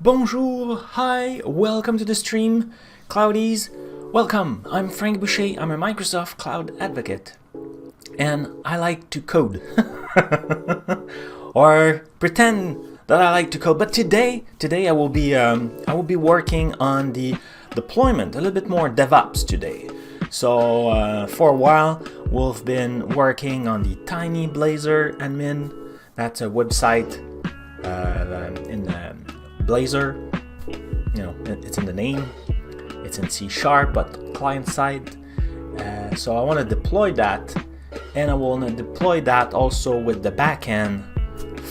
Bonjour, hi, welcome to the stream, Cloudies. Welcome, I'm Frank Boucher, I'm a Microsoft Cloud Advocate, and I like to code, or pretend that I like to code. But today I will be working on the deployment, a little bit more DevOps today. So for a while, we've been working on the tiny Blazor admin. That's a website in Blazor. You know, it's in the name. It's in C#, but client side. So I want to deploy that, and I want to deploy that also with the backend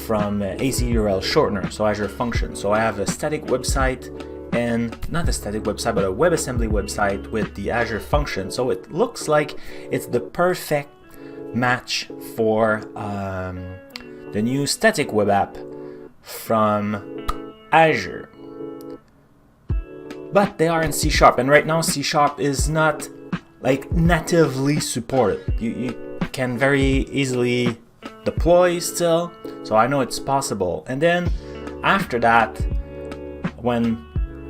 from AzUrlShortener, so Azure Function. So I have a static website, and not a static website, but a WebAssembly website with the Azure Function. So it looks like it's the perfect match for the new static web app from Azure. But they are in C#, and right now C# is not like natively supported. You can very easily deploy still, so I know it's possible. And then after that, when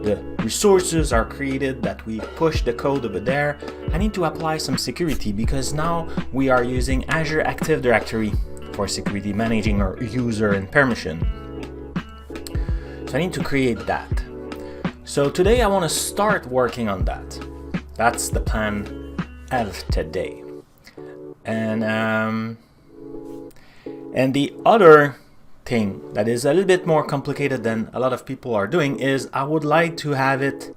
the resources are created that we push the code over there, I need to apply some security, because now we are using Azure Active Directory for security, managing our user and permission. So I need to create that. So today I want to start working on that. That's the plan of today. And the other thing that is a little bit more complicated than a lot of people are doing is I would like to have it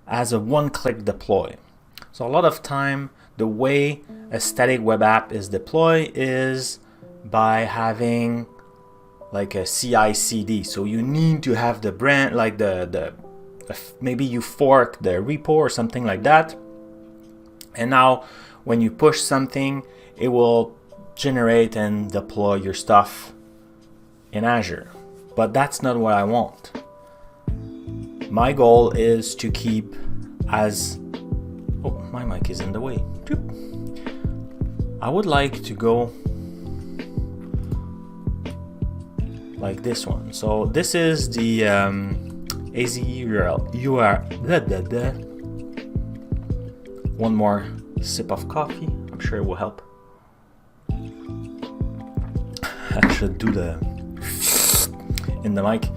as a one-click deploy. So a lot of time, the way a static web app is deployed is by having like a CI/CD. So you need to have the brand, like maybe you fork the repo or something like that. And now when you push something, it will generate and deploy your stuff in Azure. But that's not what I want. My goal is to keep as... Oh, my mic is in the way. I would like to go like this one. So this is the AzUrl. One more sip of coffee. I'm sure it will help. I should do the in the mic.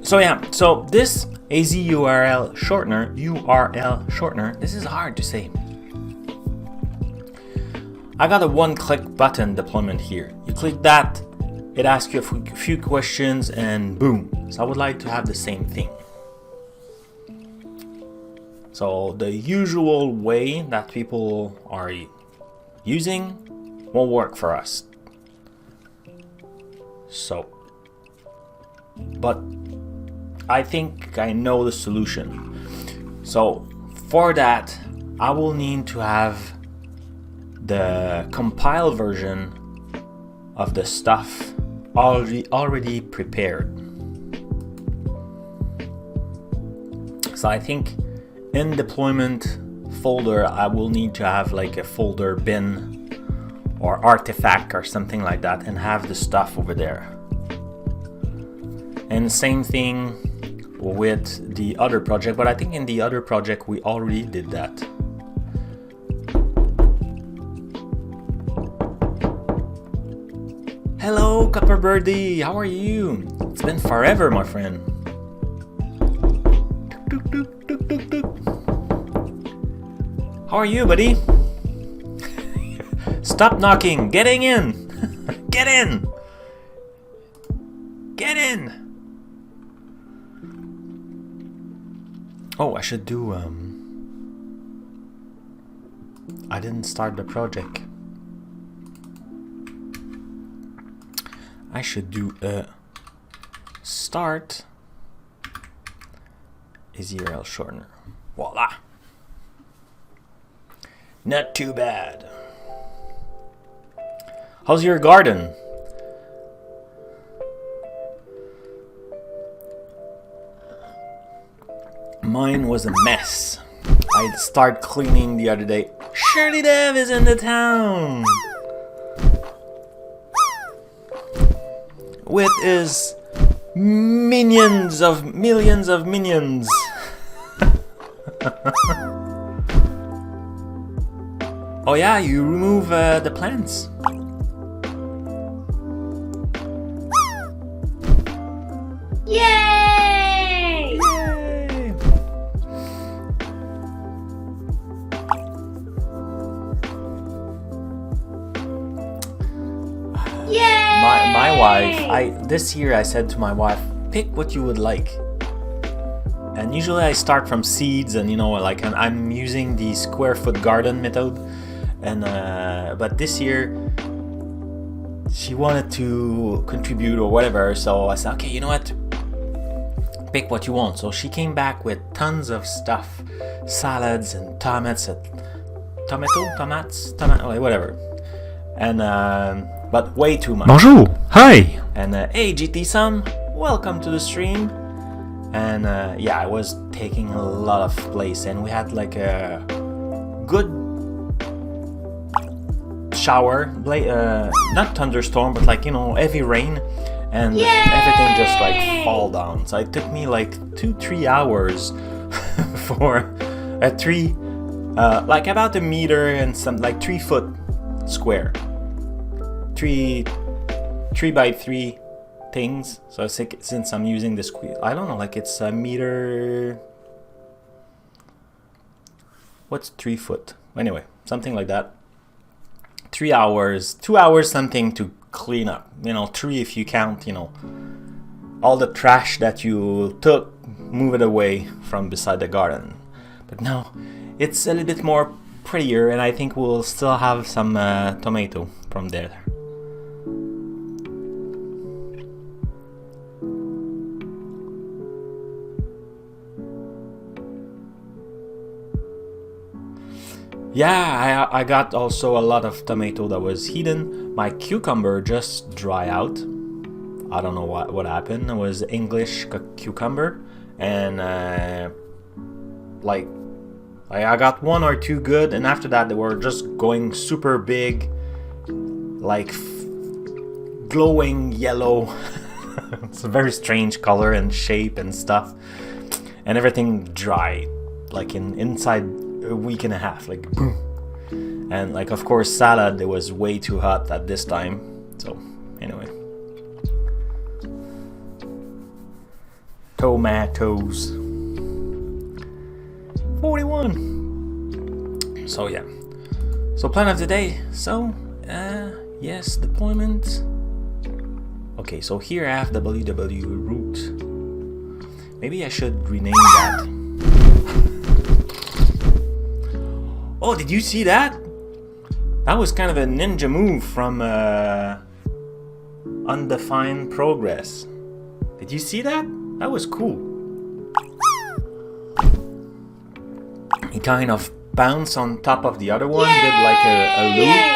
So this AzUrlShortener, this is hard to say. I got a one-click button deployment here. You click that, it asks you a few questions, and boom. So I would like to have the same thing. So the usual way that people are using won't work for us. So, but I think I know the solution. So for that, I will need to have the compile version of the stuff already prepared. So I think in deployment folder, I will need to have like a folder bin or artifact or something like that, and have the stuff over there. And same thing with the other project, but I think in the other project we already did that. Hello, Copper Birdie, how are you? It's been forever, my friend. How are you, buddy? Stop knocking, getting in. Get in. Get in. Oh, I should do I didn't start the project. I should do a start AzUrlShortener. Voila. Not too bad. How's your garden? Mine was a mess. I started cleaning the other day. Shirley Dev is in the town with his millions of minions. Oh yeah, you remove the plants. Yay! Yay! My wife, this year I said to my wife, pick what you would like. And usually I start from seeds, and you know, like I'm using the square foot garden method. And but this year she wanted to contribute or whatever, so I said, okay, you know what? Pick what you want. So she came back with tons of stuff, salads and tomates, whatever. And but way too much. Bonjour. Hi. And hey GT Sam, welcome to the stream. And yeah, I was taking a lot of place, and we had like a good shower, not thunderstorm, but like, you know, heavy rain, and everything just like fall down. So it took me like 2-3 hours for a tree, like about a meter and some, like 3 foot square, 3 by 3 things. So since I'm using this, I don't know, like it's a meter, what's 3 foot? Anyway, something like that. 3 hours, 2 hours something to clean up, you know, 3 if you count, you know, all the trash that you took, move it away from beside the garden. But now it's a little bit more prettier, and I think we'll still have some tomato from there. Yeah, I got also a lot of tomato that was hidden. My cucumber just dry out. I don't know what happened. It was English cucumber, and like I got 1 or 2 good, and after that they were just going super big, like glowing yellow. It's a very strange color and shape and stuff, and everything dry, like inside a week and a half, like boom. And like, of course, salad, it was way too hot at this time. So anyway, tomatoes 41. So yeah, so plan of the day. So yes, deployment. Okay, so here I have www root. Maybe I should rename that. Oh, did you see that? That was kind of a ninja move from undefined progress. Did you see that? That was cool. He kind of bounced on top of the other one, did like a loop.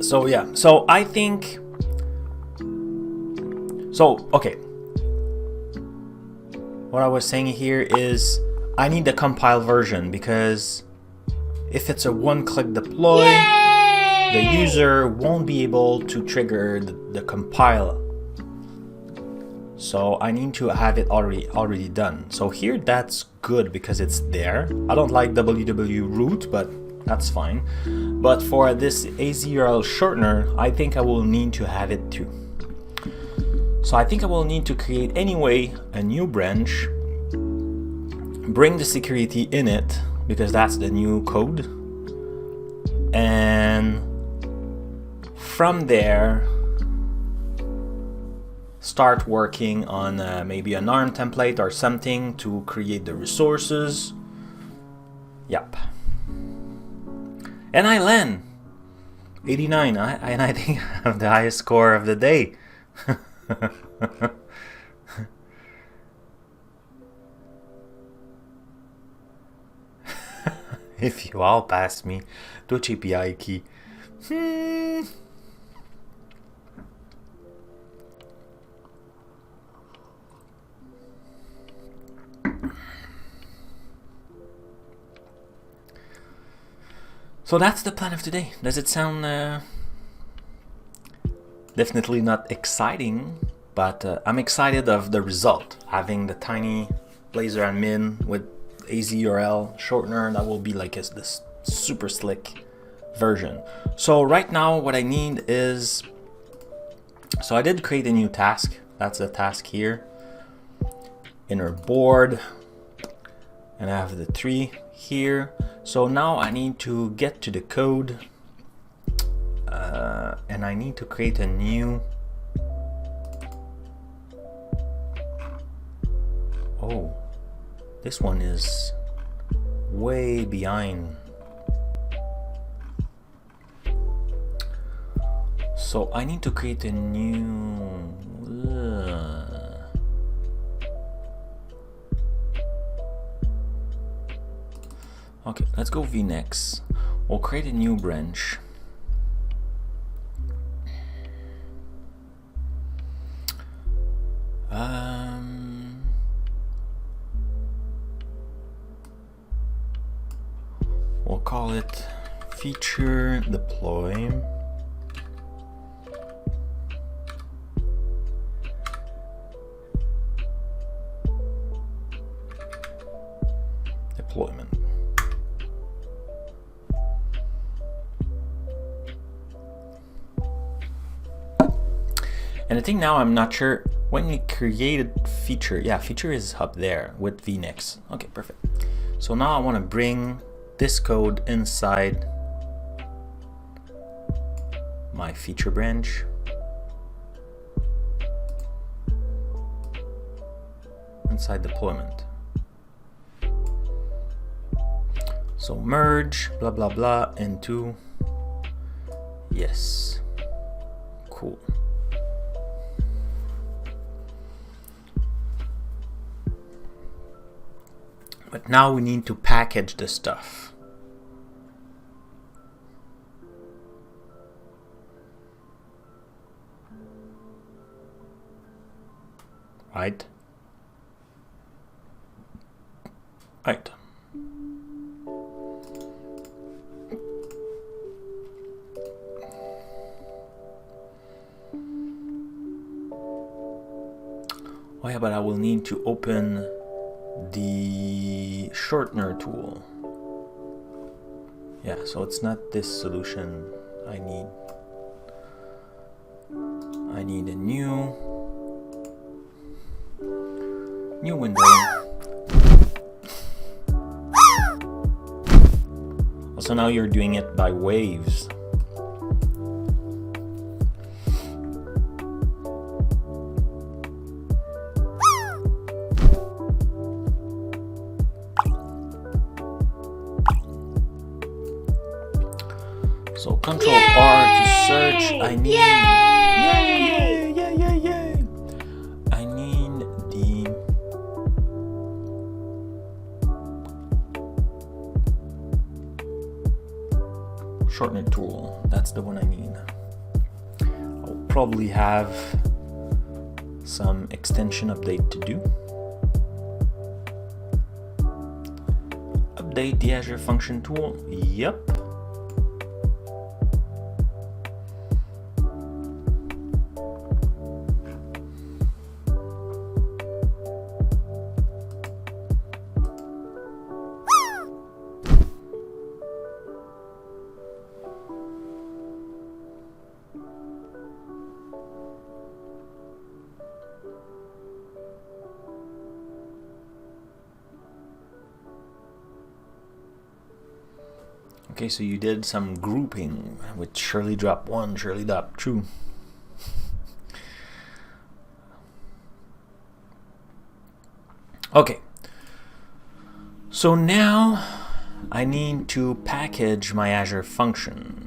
So yeah, so I think, so okay, what I was saying here is I need the compile version, because if it's a one-click deploy, the user won't be able to trigger the compile. So I need to have it already done. So here that's good because it's there. I don't like www root, but that's fine. But for this AzUrlShortener, I think I will need to have it too. So I think I will need to create anyway a new branch, bring the security in it, because that's the new code. And from there, start working on maybe an ARM template or something to create the resources. Yep. And I land 89, and I think I have the highest score of the day. If you all pass me, Twitch API key. So that's the plan of today. Does it sound definitely not exciting, but I'm excited of the result. Having the tiny Blazor admin with AzUrlShortener, that will be like this super slick version. So right now what I need is, so I did create a new task. That's a task here. Inner board, and I have the 3 here. So now I need to get to the code, and I need to create a new, oh, this one is way behind. So I need to create a new, okay, let's go vnext. We'll create a new branch. We'll call it feature deploy. Deployment. And I think now I'm not sure when we created feature. Yeah, feature is up there with vnext. Okay, perfect. So now I want to bring this code inside my feature branch. Inside deployment. So merge blah blah blah into, yes, cool. But now we need to package the stuff. Right? Right. Oh yeah, but I will need to open the shortener tool. Yeah, so it's not this solution I need. I need a new window. Also now you're doing it by waves. So Control R to search. I need yay! I need the shortener tool. That's the one I need. I'll probably have some extension update to do. Update the Azure function tool. Yep. Okay, so you did some grouping with Shirley drop 1, Shirley drop 2. Okay, so now I need to package my Azure function.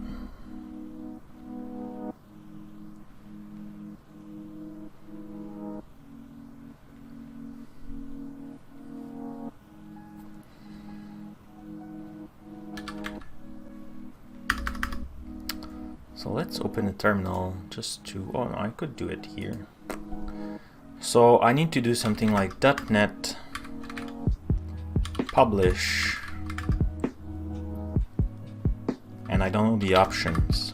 So let's open a terminal just to, oh no, I could do it here. So I need to do something like .NET publish and I don't know the options.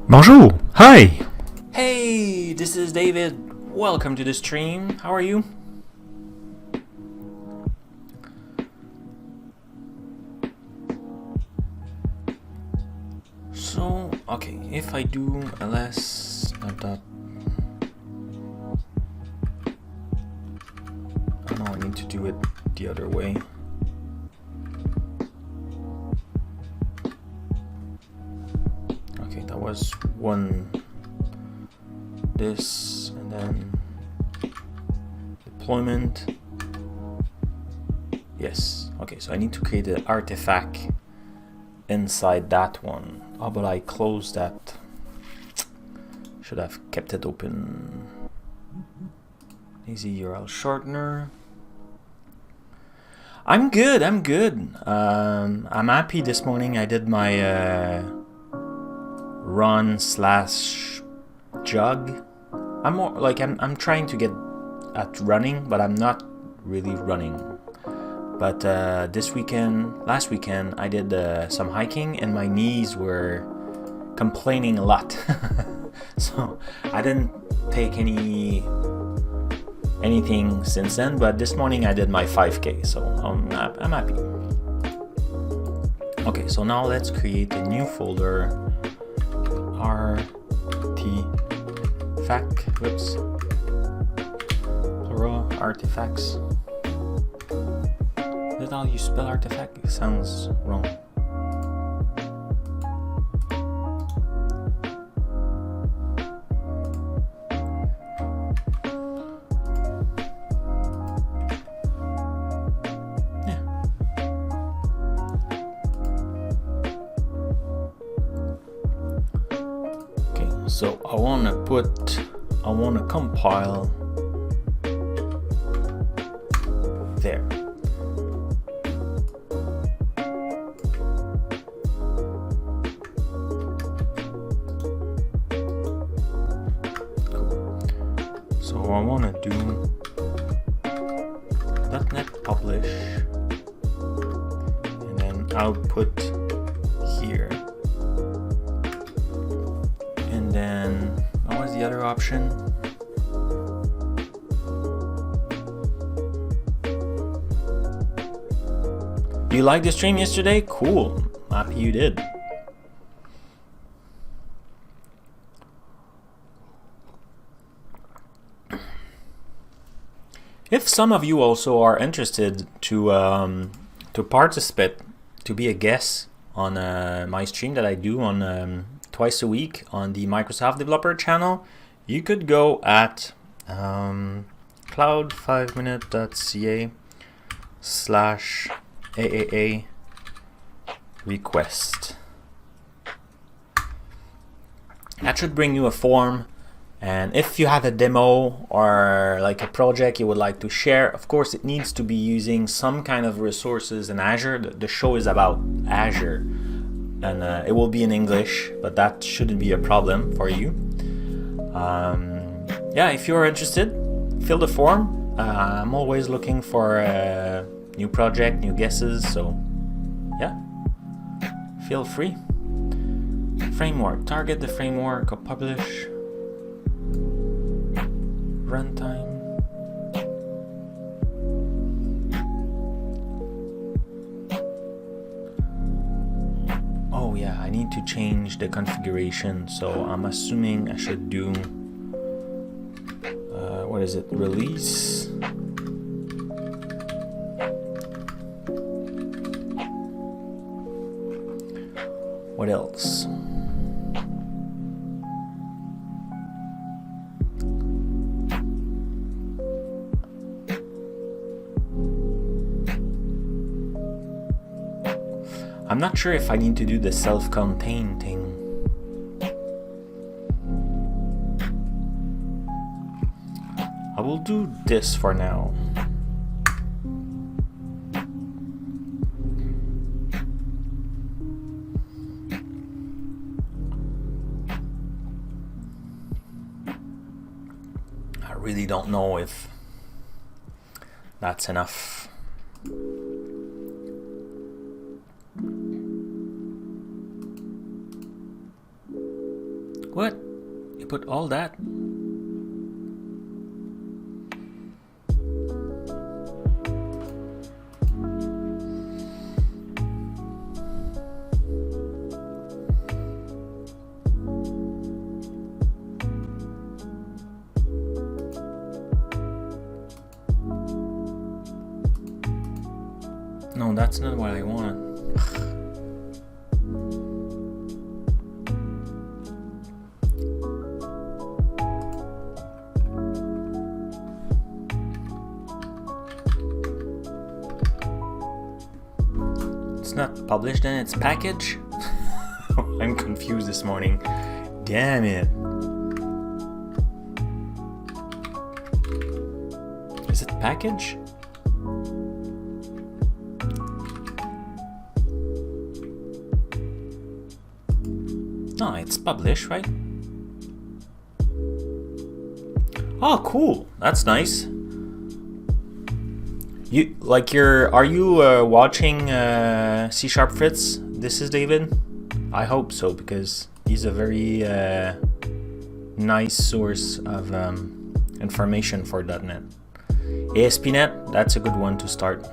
Bonjour! Hi! Hey, this is David. Welcome to the stream. How are you? So, okay, if I do ls dot, oh no, I need to do it the other way. Okay, that was one, this, and then deployment. Yes, okay, so I need to create an artifact inside that one. Oh, but I closed that. Should have kept it open. AzUrlShortener. I'm good. I'm happy this morning. I did my run slash jog. I'm more like I'm trying to get at running, but I'm not really running. But last weekend, I did some hiking, and my knees were complaining a lot. So I didn't take anything since then. But this morning I did my 5K, so I'm happy. Okay, so now let's create a new folder. Artifact. Whoops. Plural artifacts. Is that how you spell artifact? It sounds wrong. Yeah. Okay, so I want to compile there. So I want to do .NET publish and then output here, and then what was the other option? You liked the stream yesterday? Cool. Happy you did. If some of you also are interested to participate, to be a guest on my stream that I do on twice a week on the Microsoft Developer channel, you could go at cloud5minute.ca/AAA request. That should bring you a form, and if you have a demo or like a project you would like to share, of course it needs to be using some kind of resources in Azure. The show is about Azure, and it will be in English, but that shouldn't be a problem for you. Yeah, if you're interested, fill the form. I'm always looking for a new project, new guesses, so yeah, feel free. Framework, target the framework, or publish, runtime. Oh yeah, I need to change the configuration, so I'm assuming I should do what is it, release. What else? I'm not sure if I need to do the self-contained thing. I will do this for now. I really don't know if that's enough. What? You put all that? No, that's not what I want. It's not published in its package? I'm confused this morning. Damn it. Is it package? No, it's published, right? Oh, cool. That's nice. Are you watching C# Fritz? This is David. I hope so, because he's a very nice source of information for .NET. ASP.NET, that's a good one to start.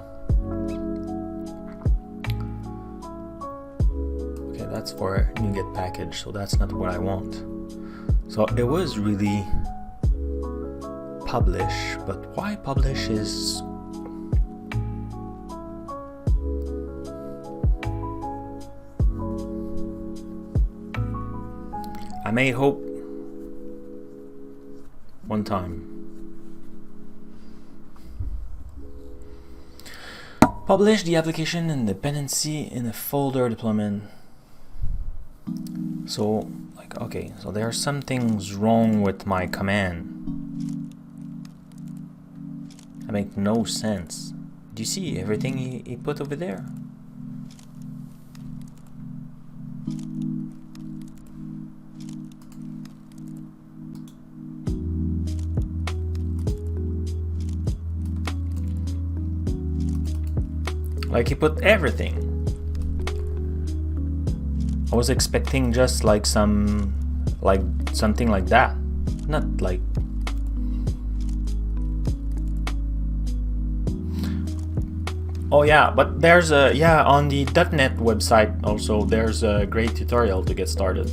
Okay, that's for NuGet package, so that's not what I want. So it was really publish, but why publish is I may hope one time. Publish the application and dependency in a folder deployment. So, okay, so there are some things wrong with my command. That makes no sense. Do you see everything he put over there? Like he put everything. I was expecting just like something like that. Not like oh yeah, but there's a on the .NET website also there's a great tutorial to get started.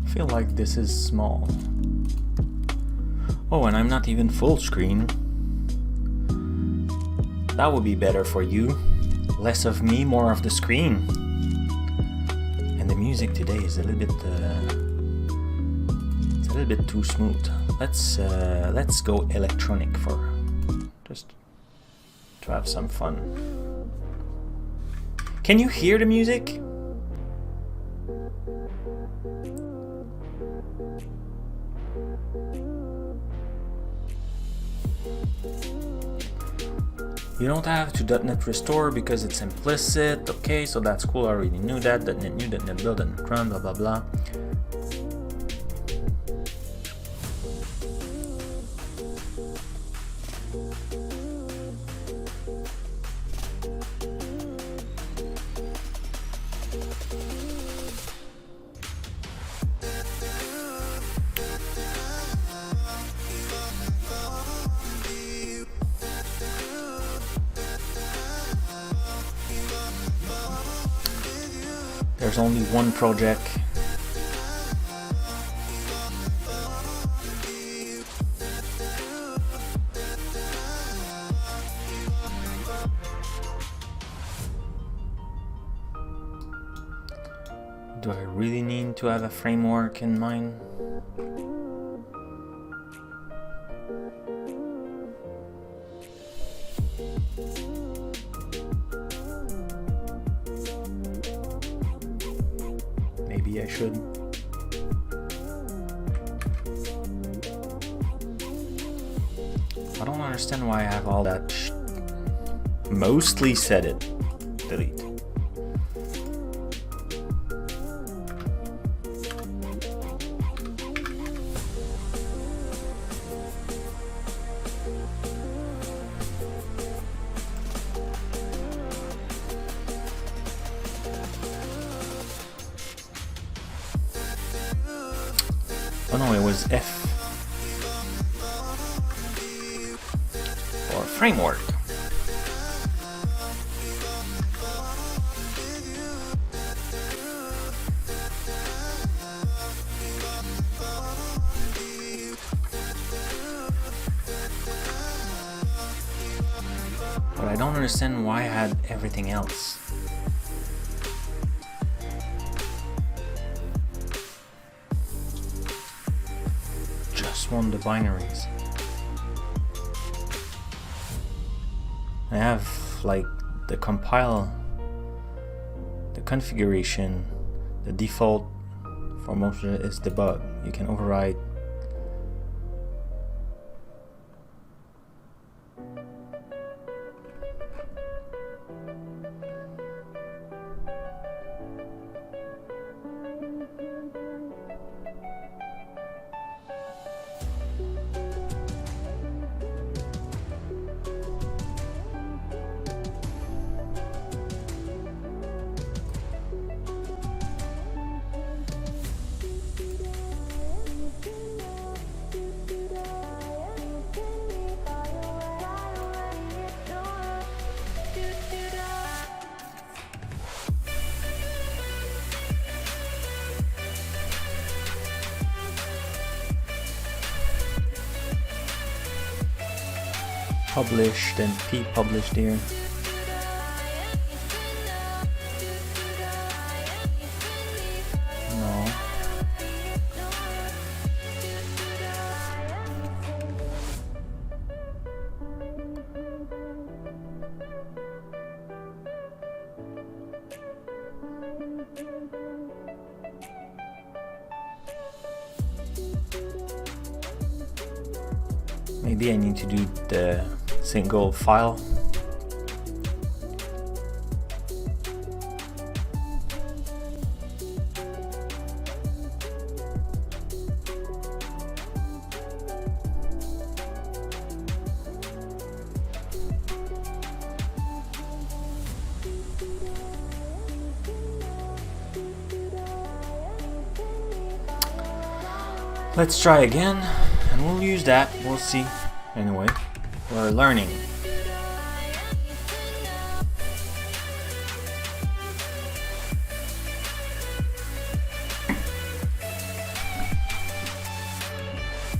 I feel like this is small. Oh, and I'm not even full screen. That would be better for you. Less of me, more of the screen. And the music today is a little bit it's a little bit too smooth. Let's go electronic for just to have some fun. Can you hear the music? You don't have to .NET restore because it's implicit. Okay, so that's cool. I already knew that. .NET new, .NET build, .NET run, blah blah blah. There's only one project. Do I really need to have a framework in mind? Maybe I should. understand why I have all that mostly set it. Delete. Oh no, it was F for framework. But I don't understand why I had everything else. One the binaries. I have like the compile, the configuration, the default for most of it is debug. You can override. Published and P published here. No. Maybe I need to do the single file. Let's try again and we'll use that, we'll see. Anyway, we're learning.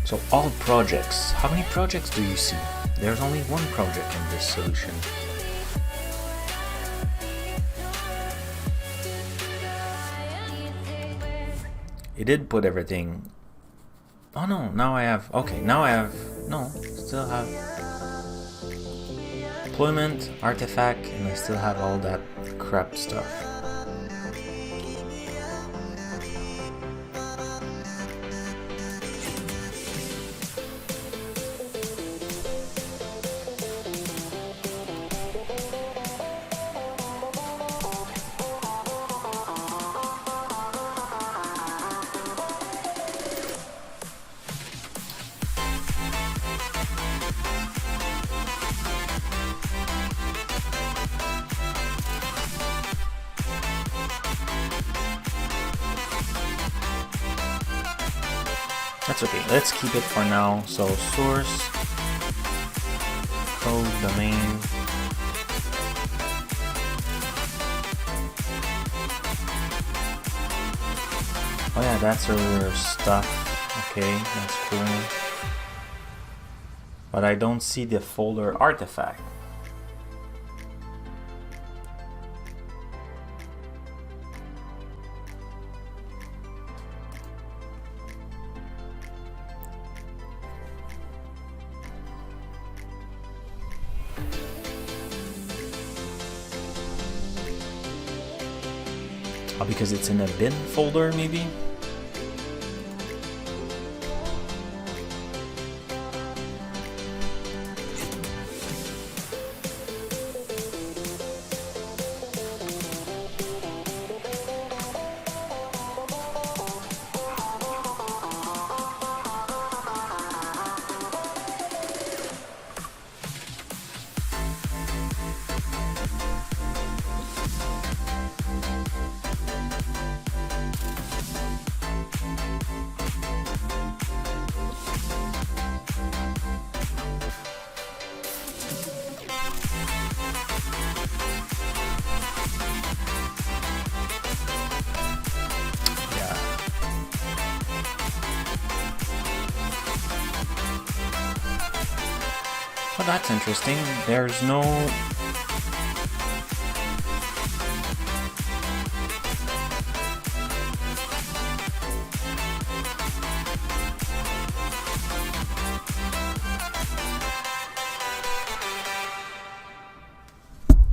So all projects, how many projects do you see? There's only one project in this solution. It did put everything. Oh no, now I have, okay, now I have, no, still have deployment, artifact, and I still have all that crap stuff. That's okay, let's keep it for now. So source, code, domain. Oh yeah, that's our stuff. Okay, that's cool. But I don't see the folder artifact. Oh, because it's in a bin folder, maybe? Oh, that's interesting. There's no...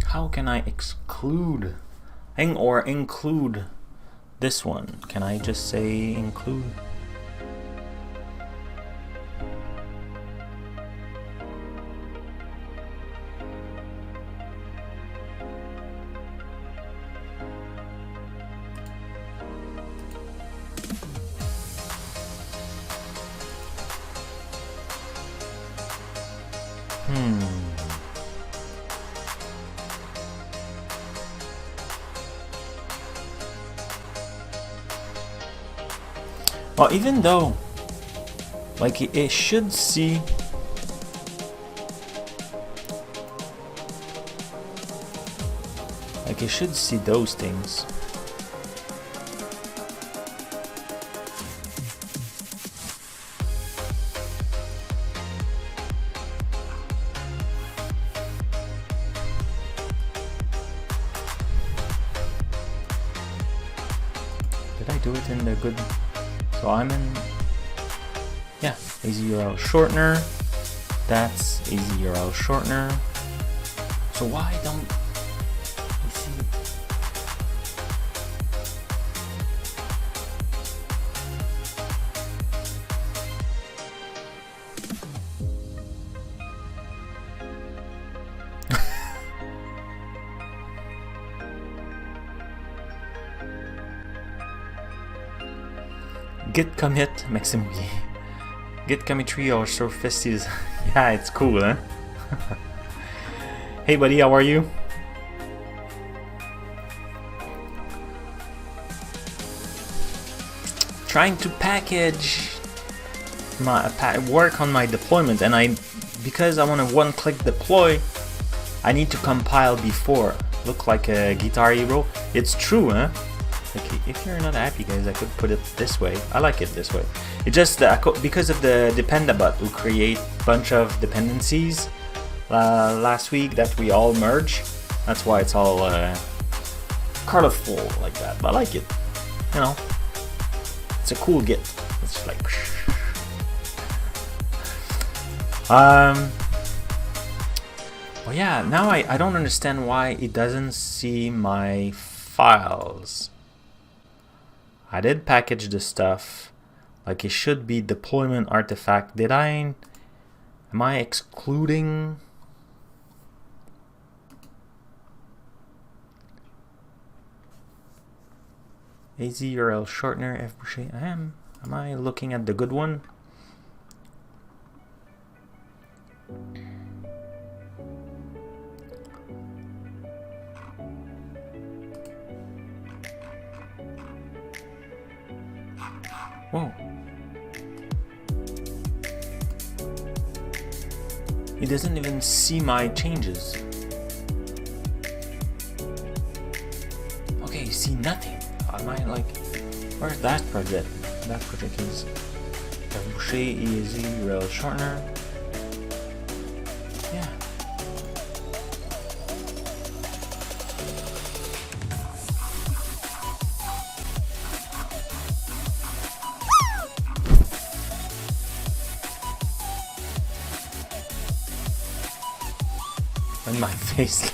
How can I exclude or include this one? Can I just say include? Well, even though, like, it should see, like, it should see those things. Did I do it in the good? So I'm in, yeah, AzUrlShortener. That's AzUrlShortener. So why don't you see? Git commit maximum. Git commit 3 or surfaces. Yeah, it's cool, huh? Hey buddy, how are you? Trying to package my work on my deployment, and because I want to one-click deploy, I need to compile before. Look like a Guitar Hero. It's true, huh? Like, if you're not happy, guys, I could put it this way. I like it this way. It just because of the dependabot who create a bunch of dependencies last week that we all merge. That's why it's all colorful like that. But I like it. You know, it's a cool Git. It's like. Well, yeah. Now I don't understand why it doesn't see my files. I did package the stuff, like it should be deployment artifact. Am I excluding? AzUrlShortener F Boucher. Am I looking at the good one? Whoa. It doesn't even see my changes. Okay, you see nothing. Am I like, where's that project? That project is Boucher AzUrlShortener. Yeah. In my face.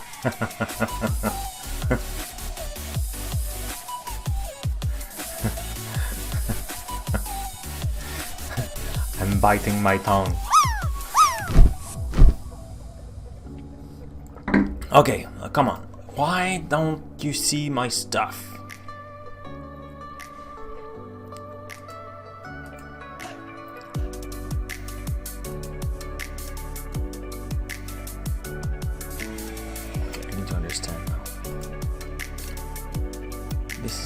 I'm biting my tongue. Okay, come on. Why don't you see my stuff?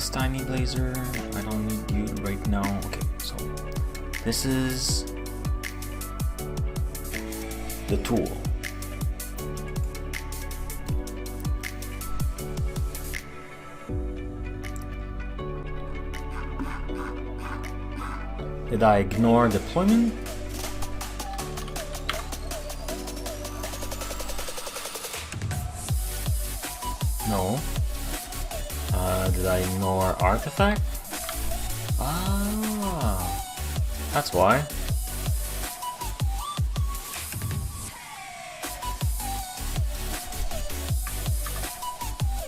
Tiny Blazor, I don't need you right now. Okay, so this is the tool. Did I ignore deployment? No. Did I ignore artifact? Ah, that's why.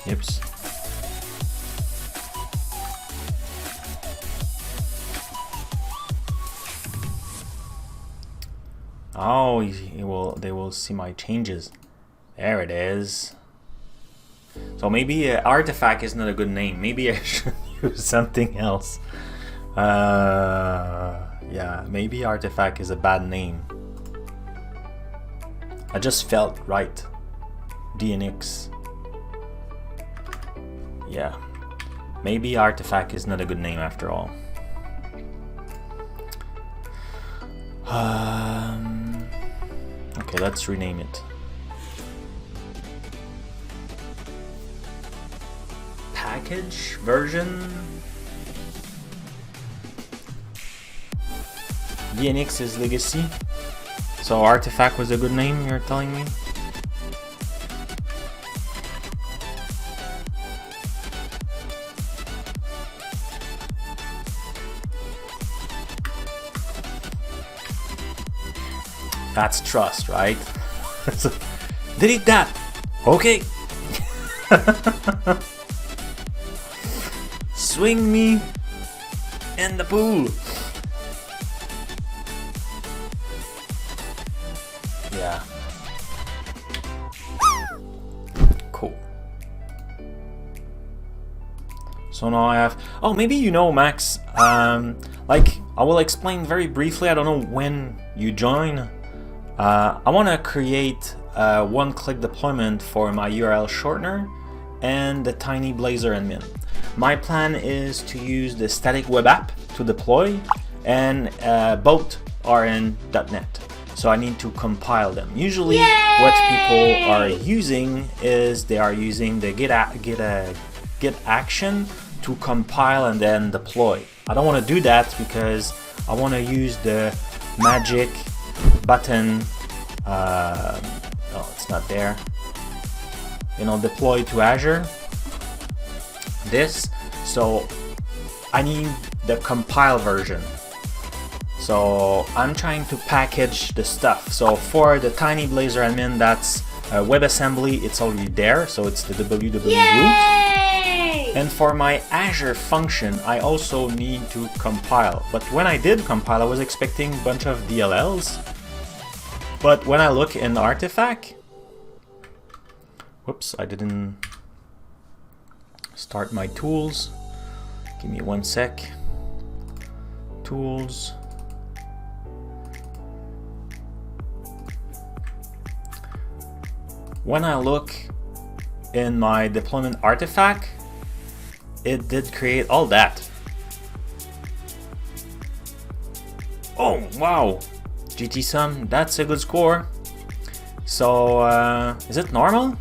Yips. Oh, they will see my changes. There it is. So maybe artifact is not a good name. Maybe I should use something else. Yeah, maybe artifact is a bad name. I just felt right. DNX. Yeah, maybe artifact is not a good name after all. Okay, let's rename it. Package version. DNX is legacy. So artifact was a good name, you're telling me? That's trust, right? Delete that. Okay. Swing me in the pool. Yeah. Cool. So now I have. Oh, maybe you know, Max. Like I will explain very briefly. I don't know when you join. I want to create a one-click deployment for my URL shortener and the tiny Blazor admin. My plan is to use the static web app to deploy, and both are in .NET. So I need to compile them. Usually, what people are using is they are using the Git Action to compile and then deploy. I don't want to do that because I want to use the magic button. No, it's not there. You know, deploy to Azure. This. So I need the compile version. So I'm trying to package the stuff. So for the tiny Blazor admin, that's WebAssembly. It's already there. So it's the www root. And for my Azure function, I also need to compile. But when I did compile, I was expecting a bunch of DLLs. But when I look in the artifact, whoops, I didn't start my tools. Give me 1 sec. Tools. When I look in my deployment artifact, it did create all that. Oh, wow. GT sum, that's a good score. So is it normal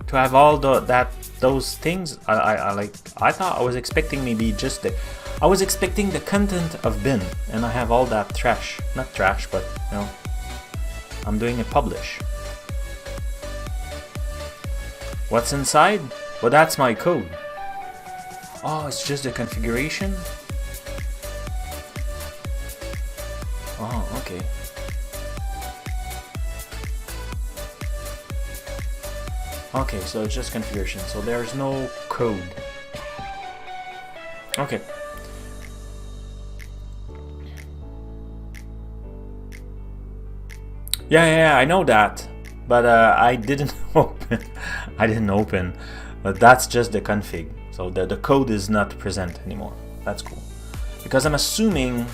to have all those things? I thought I was expecting maybe just I was expecting the content of bin, and I have all that trash. Not trash, but you know, I'm doing a publish. What's inside? Well, that's my code. Oh, it's just the configuration. Oh, okay. Okay, so it's just configuration. So there's no code. Okay. Yeah, I know that, but I didn't open. I didn't open, but that's just the config. So the code is not present anymore. That's cool. Because I'm assuming.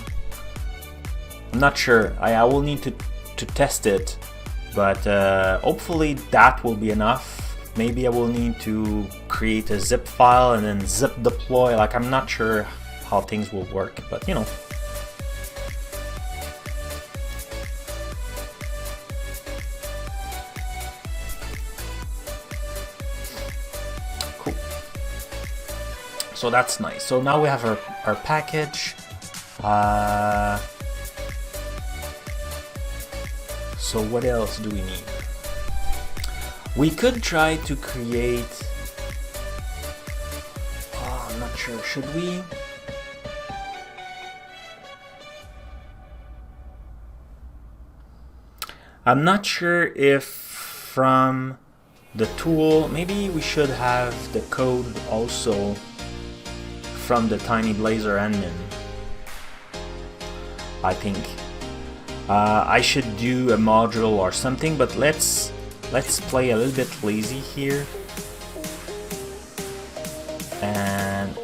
I'm not sure. I will need to test it, but hopefully that will be enough. Maybe I will need to create a zip file and then zip deploy. Like, I'm not sure how things will work, but you know. Cool. So that's nice. So now we have our package. So what else do we need? We could try to create sure. Should we? I'm not sure if from the tool, maybe we should have the code also from the tiny Blazor admin. I think I should do a module or something, but let's play a little bit lazy here. And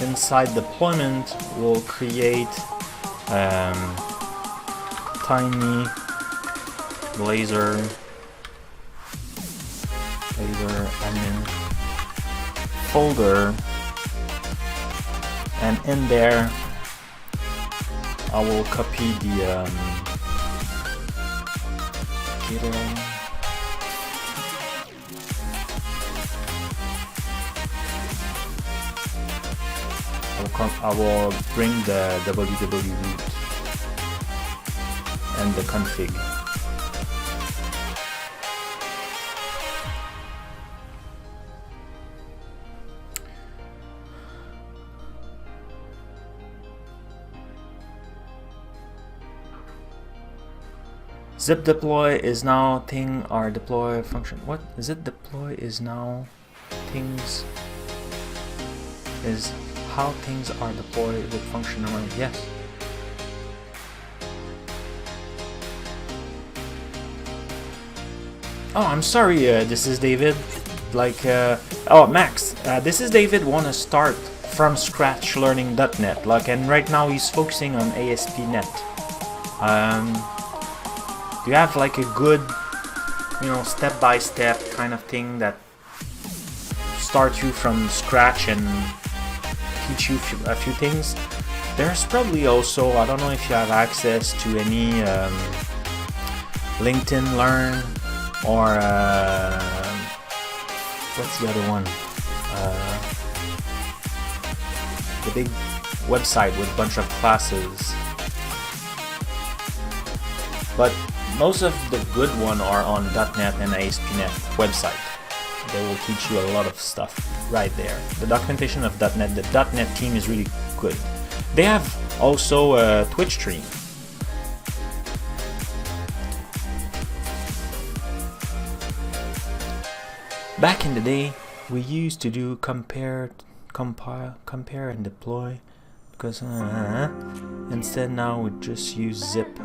inside deployment, we'll create tiny Blazor admin folder, and in there I will copy the GitHub. I will bring the www root and the config. Zip deploy is now thing or deploy function. What is it? Deploy is now things is how things are deployed with function memory. Yes. Oh, I'm sorry. This is David. Like, oh, Max. This is David. Want to start from scratch learning .NET. Like, and right now he's focusing on ASP.NET. Do you have like a good, you know, step-by-step kind of thing that starts you from scratch and teach you a few things? There's probably also, I don't know if you have access to any LinkedIn Learn or what's the other one? The big website with a bunch of classes. But most of the good one are on .NET and ASP.NET website. They will teach you a lot of stuff right there. The documentation of .NET, the .NET team is really good. They have also a Twitch stream. Back in the day, we used to do compare, and deploy, because instead now we just use zip.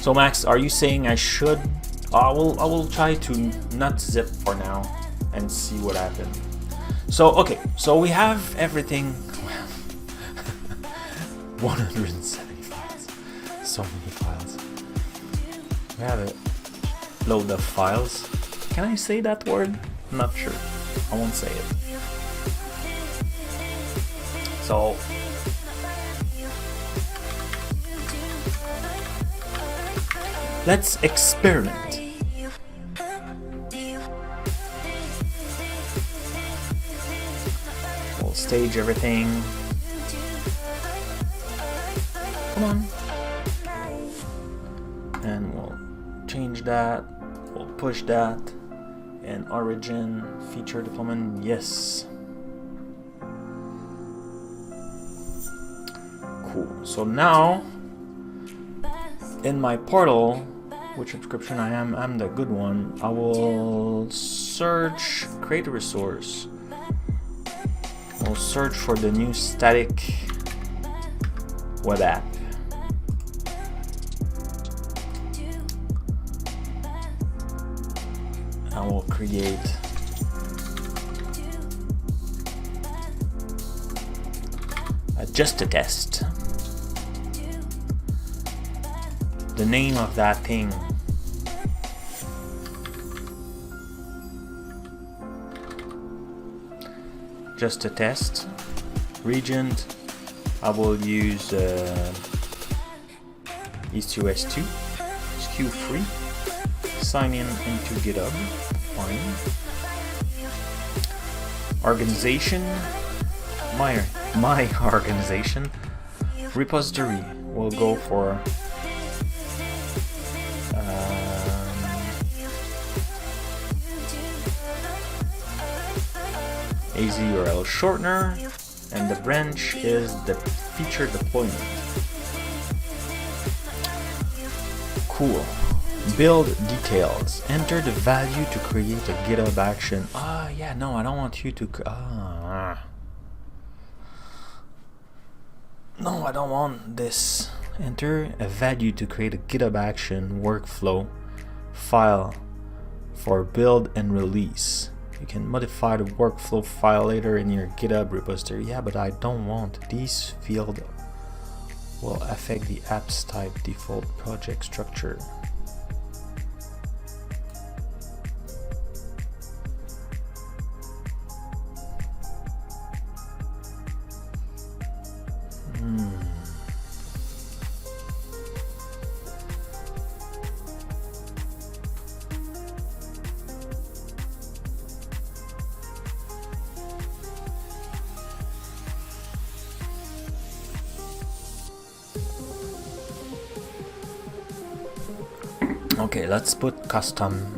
So Max, are you saying I should? I will try to not zip for now and see what happens. So okay, so we have everything. 170 files. So many files. We have a load of files. Can I say that word? I'm not sure. I won't say it. So let's experiment. We'll stage everything. Come on. And we'll change that. We'll push that. And origin, feature deployment, yes. Cool. So now, in my portal, which subscription I'm the good one, I will search, create a resource. We'll search for the new static web app. I will create just a test. The name of that thing. Just a test. Region. I will use ES2S2. SKU free. Sign in into GitHub. Fine. Organization. My organization. repository. We'll go for AzUrlShortener, and the branch is the feature deployment. Cool. Build details. Enter the value to create a GitHub action. Yeah, no, I don't want you to. No, I don't want this. Enter a value to create a GitHub action workflow file for build and release. You can modify the workflow file later in your GitHub repository. Yeah, but I don't want these fields will affect the apps type default project structure. Okay, let's put custom.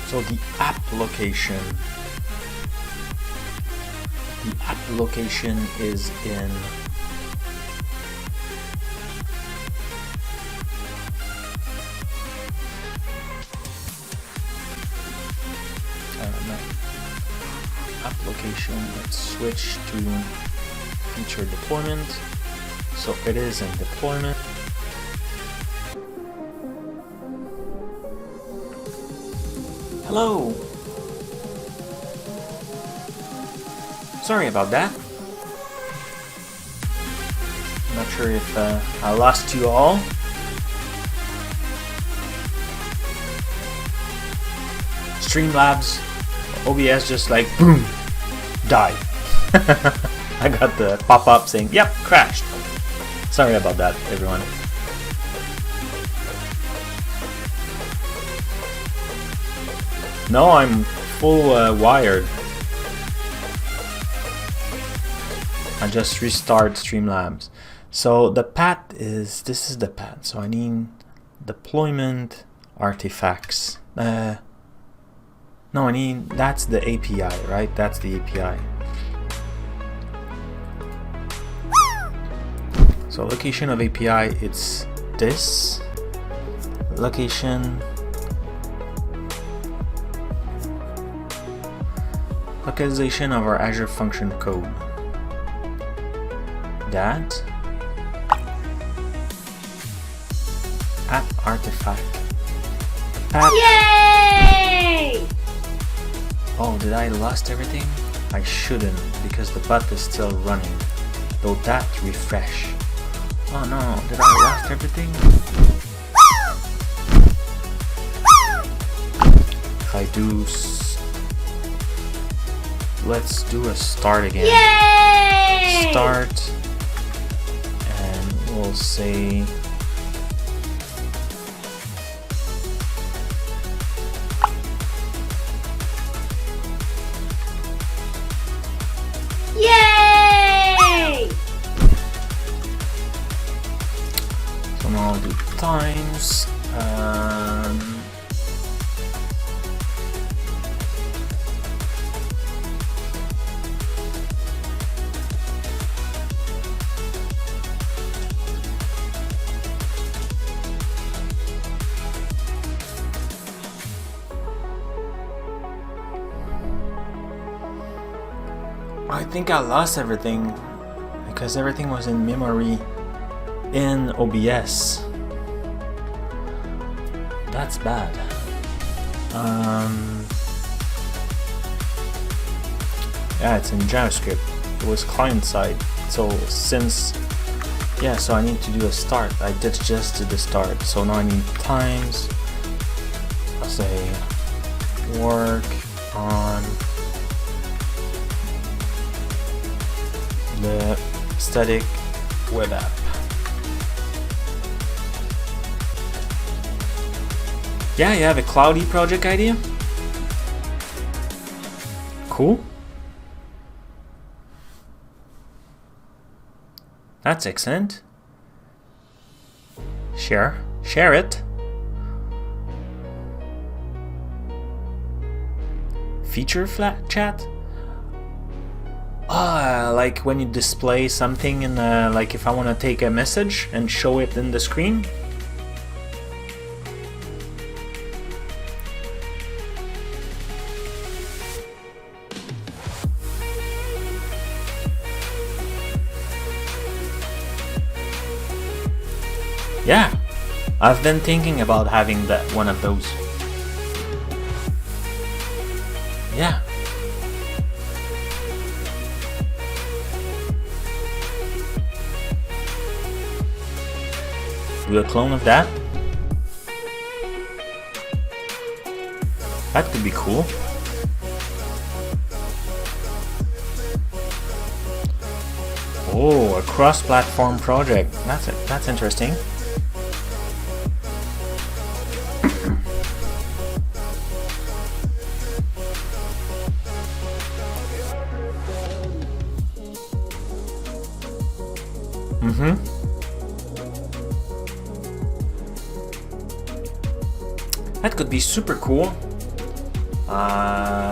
So the app location is in application. Let's switch to feature deployment. So it is in deployment. Hello. Sorry about that. I'm not sure if I lost you all. Streamlabs, OBS just like boom, died. I got the pop-up saying, yep, crashed. Sorry about that, everyone. No, I'm full wired. I just restart Streamlabs. So the path is, this is the path. So I need deployment artifacts. No, I need, that's the API, right? That's the API. So location of API, it's this. Location. Localization of our Azure function code. That. App artifact. App. Yay! Oh, did I lost everything? I shouldn't, because the bot is still running. Though that refresh. Oh no, did I lost everything? If I do, let's do a start again. Yay! Start, and we'll say Yay! so now I'll do times. I think I lost everything because everything was in memory in OBS. That's bad. Yeah, it's in JavaScript. It was client side. So since, yeah, so I need to do a start. I did just do the start. So now I need times. I'll say work on the static web app. Yeah, you have a cloudy project idea? Cool. That's excellent. Share it. Feature flat chat? Like when you display something in like if I want to take a message and show it in the screen. Yeah, I've been thinking about having one of those. Yeah. Do a clone of that? That could be cool. Oh, a cross-platform project. That's interesting. That could be super cool.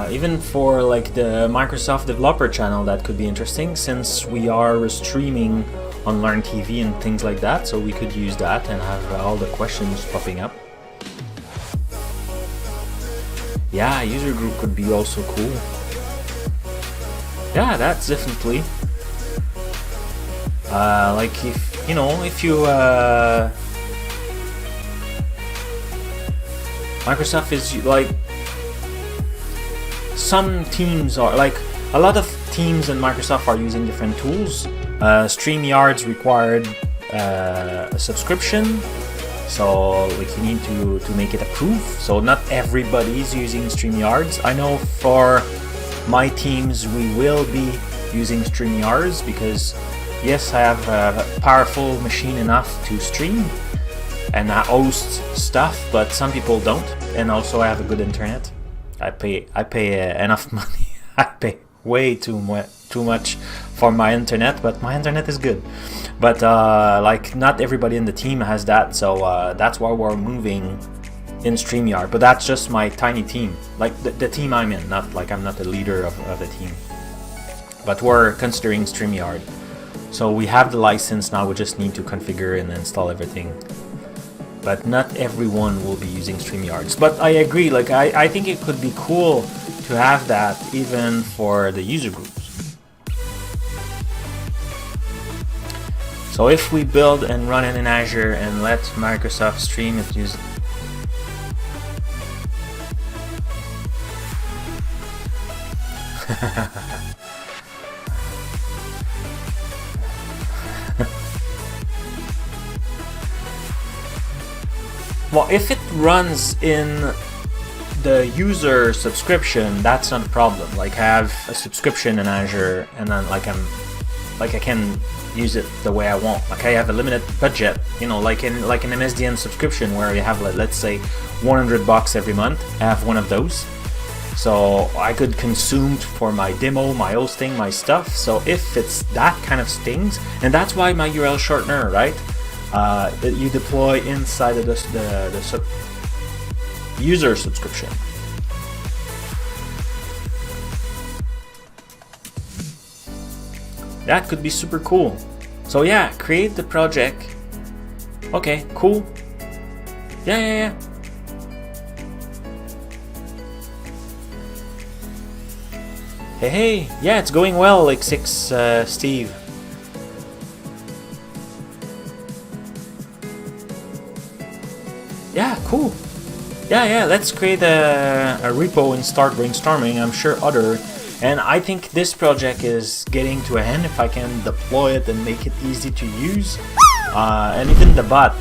Even for like the Microsoft developer channel, that could be interesting since we are streaming on Learn TV and things like that. So we could use that and have all the questions popping up. Yeah, user group could be also cool. Yeah, that's definitely. Like if you Microsoft is like some teams are like a lot of teams in Microsoft are using different tools. StreamYard's required a subscription, so like you need to make it approved. So not everybody is using StreamYards. I know for my teams we will be using StreamYards because yes, I have a powerful machine enough to stream and I host stuff, but some people don't. And also I have a good internet. I pay enough money. I pay way too much for my internet, but my internet is good. But like not everybody in the team has that, so that's why we're moving in StreamYard. But that's just my tiny team, like the team I'm in. Not like I'm not the leader of the team, but we're considering StreamYard. So we have the license now. We just need to configure and install everything. But not everyone will be using StreamYards. But I agree, like I think it could be cool to have that even for the user groups. So if we build and run it in Azure and let Microsoft stream it using well, if it runs in the user subscription, that's not a problem. Like I have a subscription in Azure, and then I can use it the way I want. Like I have a limited budget, like in an MSDN subscription where you have let's say $100 every month. I have one of those, so I could consume for my demo, my hosting, my stuff. So if it's that kind of things, and that's why my URL shortener, right? That you deploy inside of the user subscription. That could be super cool. So yeah, create the project. Okay, cool. Yeah. Hey, yeah, it's going well, like Steve. Yeah, cool. Yeah, let's create a repo and start brainstorming. I'm sure and I think this project is getting to an end if I can deploy it and make it easy to use, and even the bot.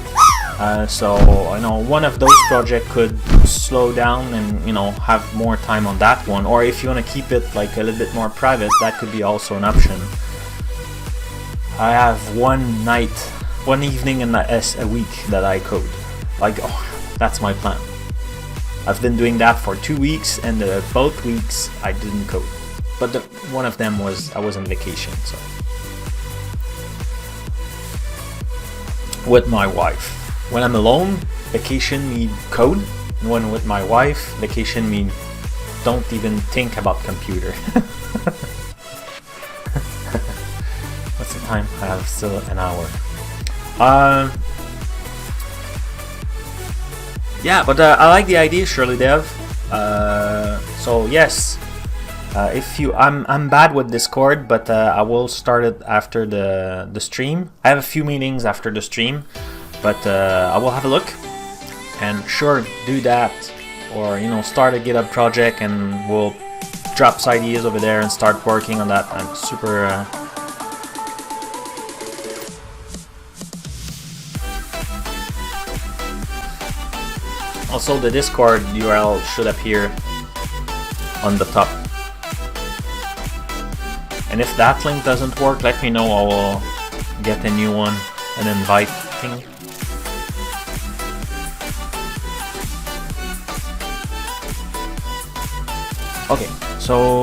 So I know one of those projects could slow down and have more time on that one, or if you want to keep it like a little bit more private, that could be also an option. I have one evening in a week that I code. Like, that's my plan. I've been doing that for 2 weeks, and both weeks I didn't code. But one of them was I was on vacation, so with my wife. When I'm alone, vacation mean code. And when with my wife, vacation mean don't even think about computer. What's the time? I have still an hour. Yeah, but I like the idea, Surely Dev. So yes, if you, I'm bad with Discord, but I will start it after the stream. I have a few meetings after the stream, but I will have a look. And sure, do that, or start a GitHub project, and we'll drop some ideas over there and start working on that. I'm super. Also, the Discord URL should appear on the top. And if that link doesn't work, let me know. I will get a new one, an invite thing. Okay, so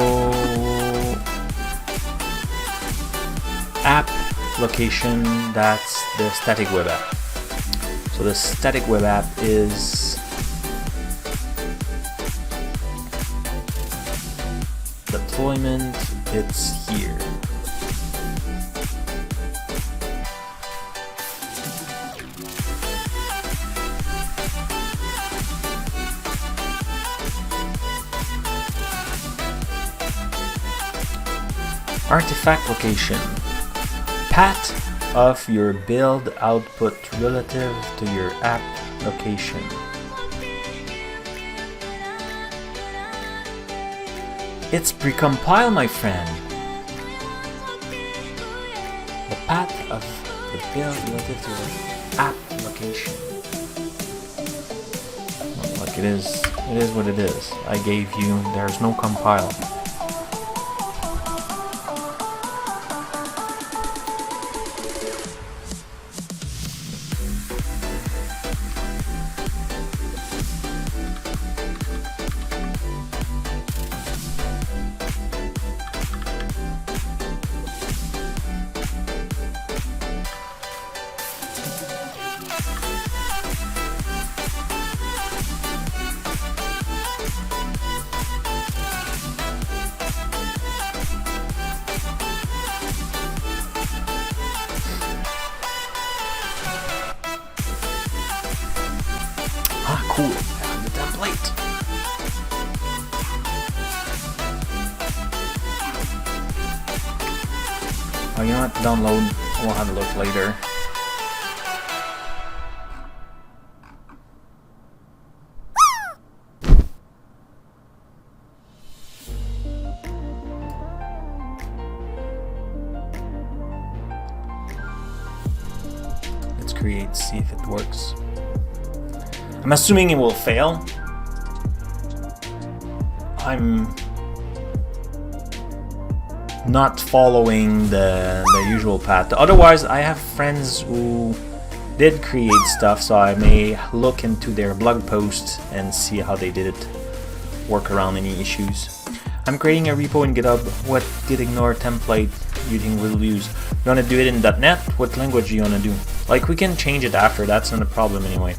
app location, that's the static web app. So the static web app is deployment, it's here. Artifact location, path of your build output relative to your app location. It's precompiled, my friend. The path of the build relative to your app location. Like it is what it is. I gave you, there's no compile. Cool, I have the template. Oh, you know what? Download. We'll have a look later. Let's create, see if it works. I'm assuming it will fail. I'm not following the usual path. Otherwise, I have friends who did create stuff, so I may look into their blog posts and see how they did it, work around any issues. I'm creating a repo in GitHub. What gitignore template you think we'll use? You want to do it in .NET? What language do you want to do? Like, we can change it after, that's not a problem anyway.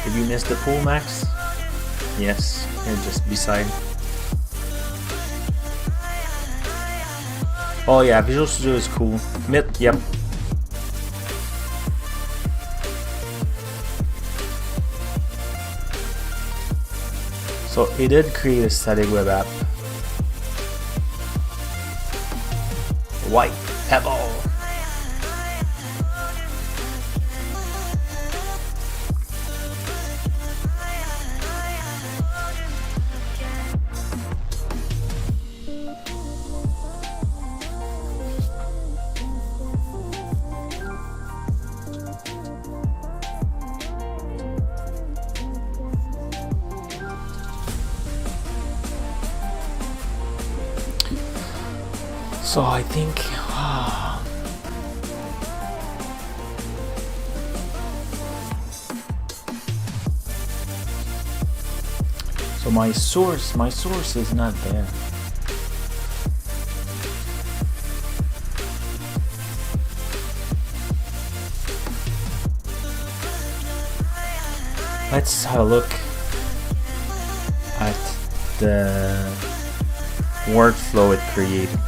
Did you miss the pool, Max? Yes, you're just beside. Oh yeah, Visual Studio is cool. Yep. So it did create a static web app. White pebble. So I think So my source is not there. Let's have a look at the workflow it created.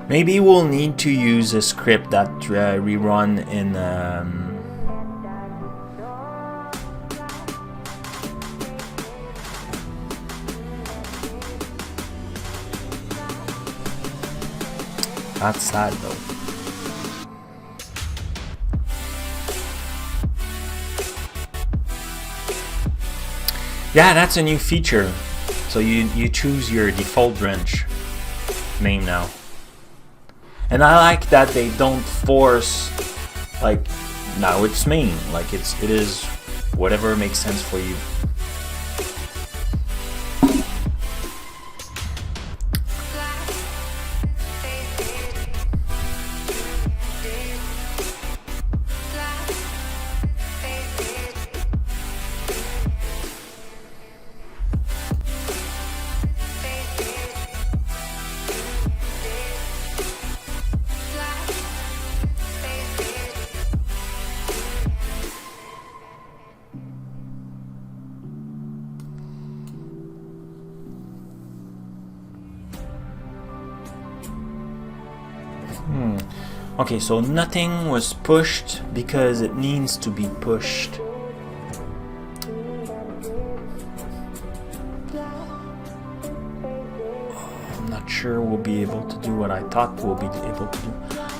Maybe we'll need to use a script that rerun in that's sad though. Yeah, that's a new feature. So you choose your default branch name now. And I like that they don't force, like, now it's main, like it is whatever makes sense for you. Okay, so nothing was pushed because it needs to be pushed. I'm not sure we'll be able to do what I thought we'll be able to do.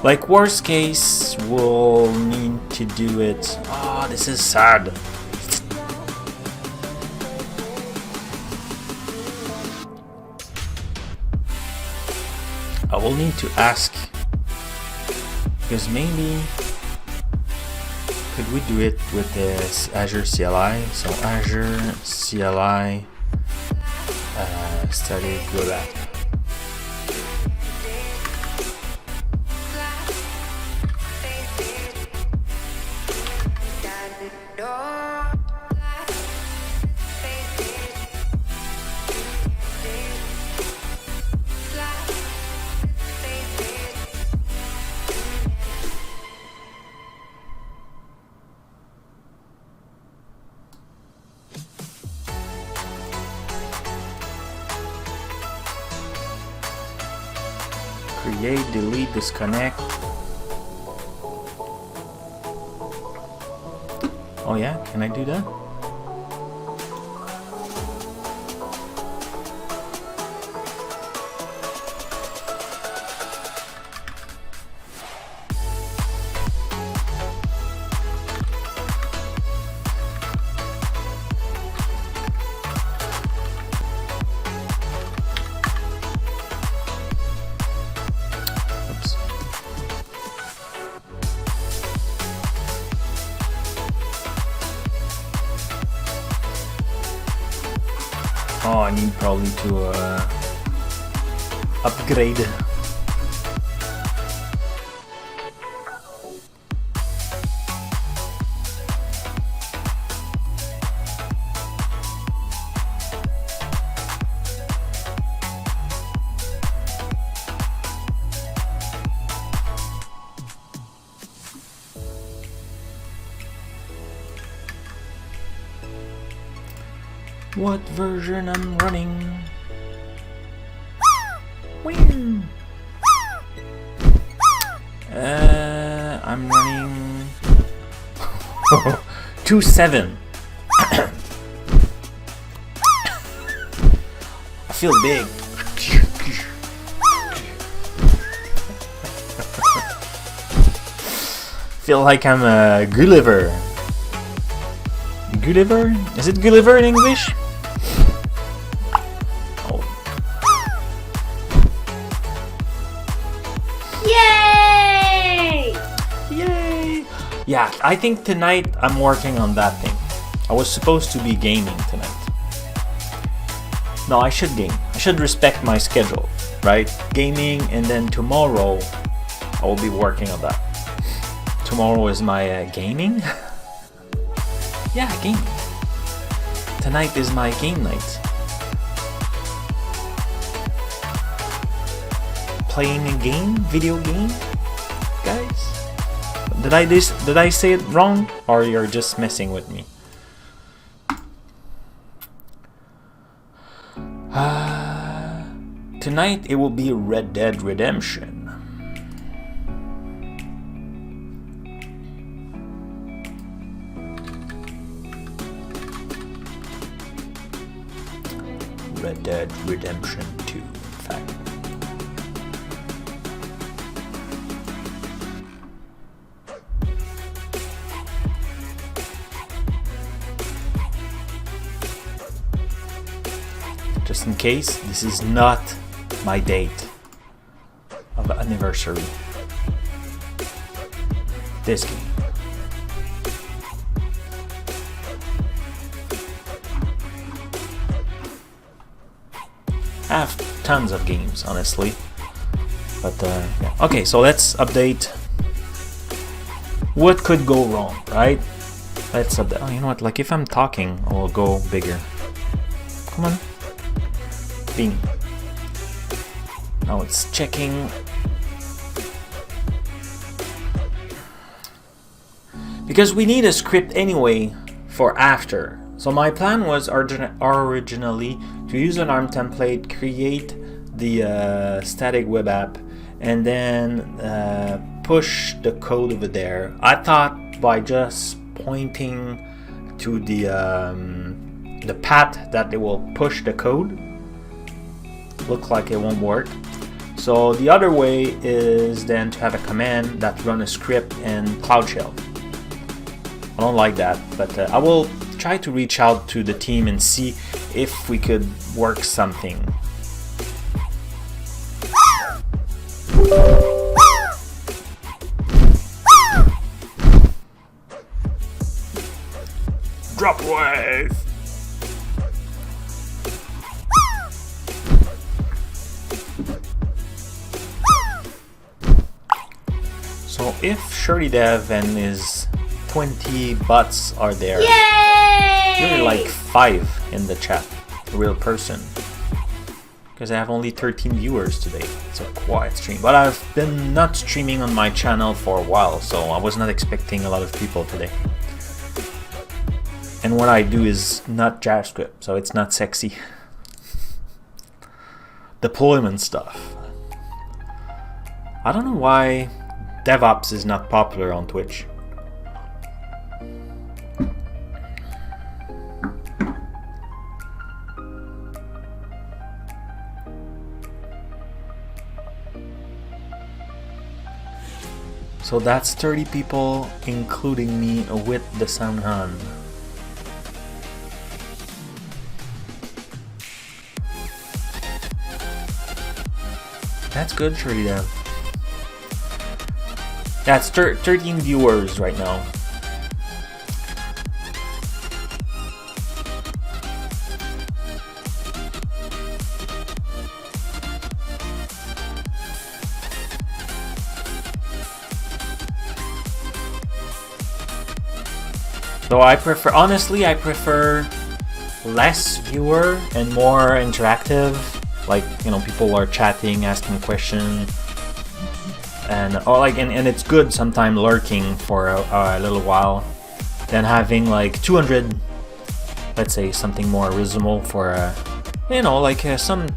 Like, worst case, we'll need to do it. Oh, this is sad. I will need to ask. Because maybe could we do it with this Azure CLI? So Azure CLI static WebApp. Create, delete, disconnect. Oh yeah, can I do that? Oh, I need probably to upgrade. What version I'm running? I'm running 2.7. I feel big. Feel like I'm a Gulliver. Gulliver? Is it Gulliver in English? Oh. Yay! Yay! Yeah, I think tonight I'm working on that thing. I was supposed to be gaming tonight. No, I should game. I should respect my schedule, right? Gaming, and then tomorrow I will be working on that. Tomorrow is my gaming? Yeah, gaming. Tonight is my game night. Playing a game? Video game? Guys? Did I say it wrong? Or you're just messing with me? Tonight it will be Red Dead Redemption. Red Dead Redemption 2, in fact. Just in case, this is not my date of anniversary. This game. I have tons of games, honestly. But, yeah. Okay, so let's update. What could go wrong, right? Let's update. Oh, you know what? Like, if I'm talking, I'll go bigger. Come on. Bing. Now it's checking. Because we need a script anyway for after. So my plan was originally to use an ARM template, create the static web app, and then push the code over there. I thought by just pointing to the path that it will push the code, look like it won't work. So the other way is then to have a command that run a script in Cloud Shell. I don't like that, but I will try to reach out to the team and see if we could work something. Drop wave! So if ShortyDev and his 20 bots are there, Yay! you're like 5 in the chat, a real person. Because I have only 13 viewers today. It's a quiet stream. But I've been not streaming on my channel for a while, so I was not expecting a lot of people today. And what I do is not JavaScript, so it's not sexy. Deployment stuff. I don't know why DevOps is not popular on Twitch. So that's 30 people, including me, with the sound on. That's good, ShortyDev. That's 13 viewers right now. So I prefer, honestly, I prefer less viewer and more interactive. Like, you know, people are chatting, asking questions, and and it's good sometimes lurking for a little while, than having like 200, let's say something more reasonable for you know, like some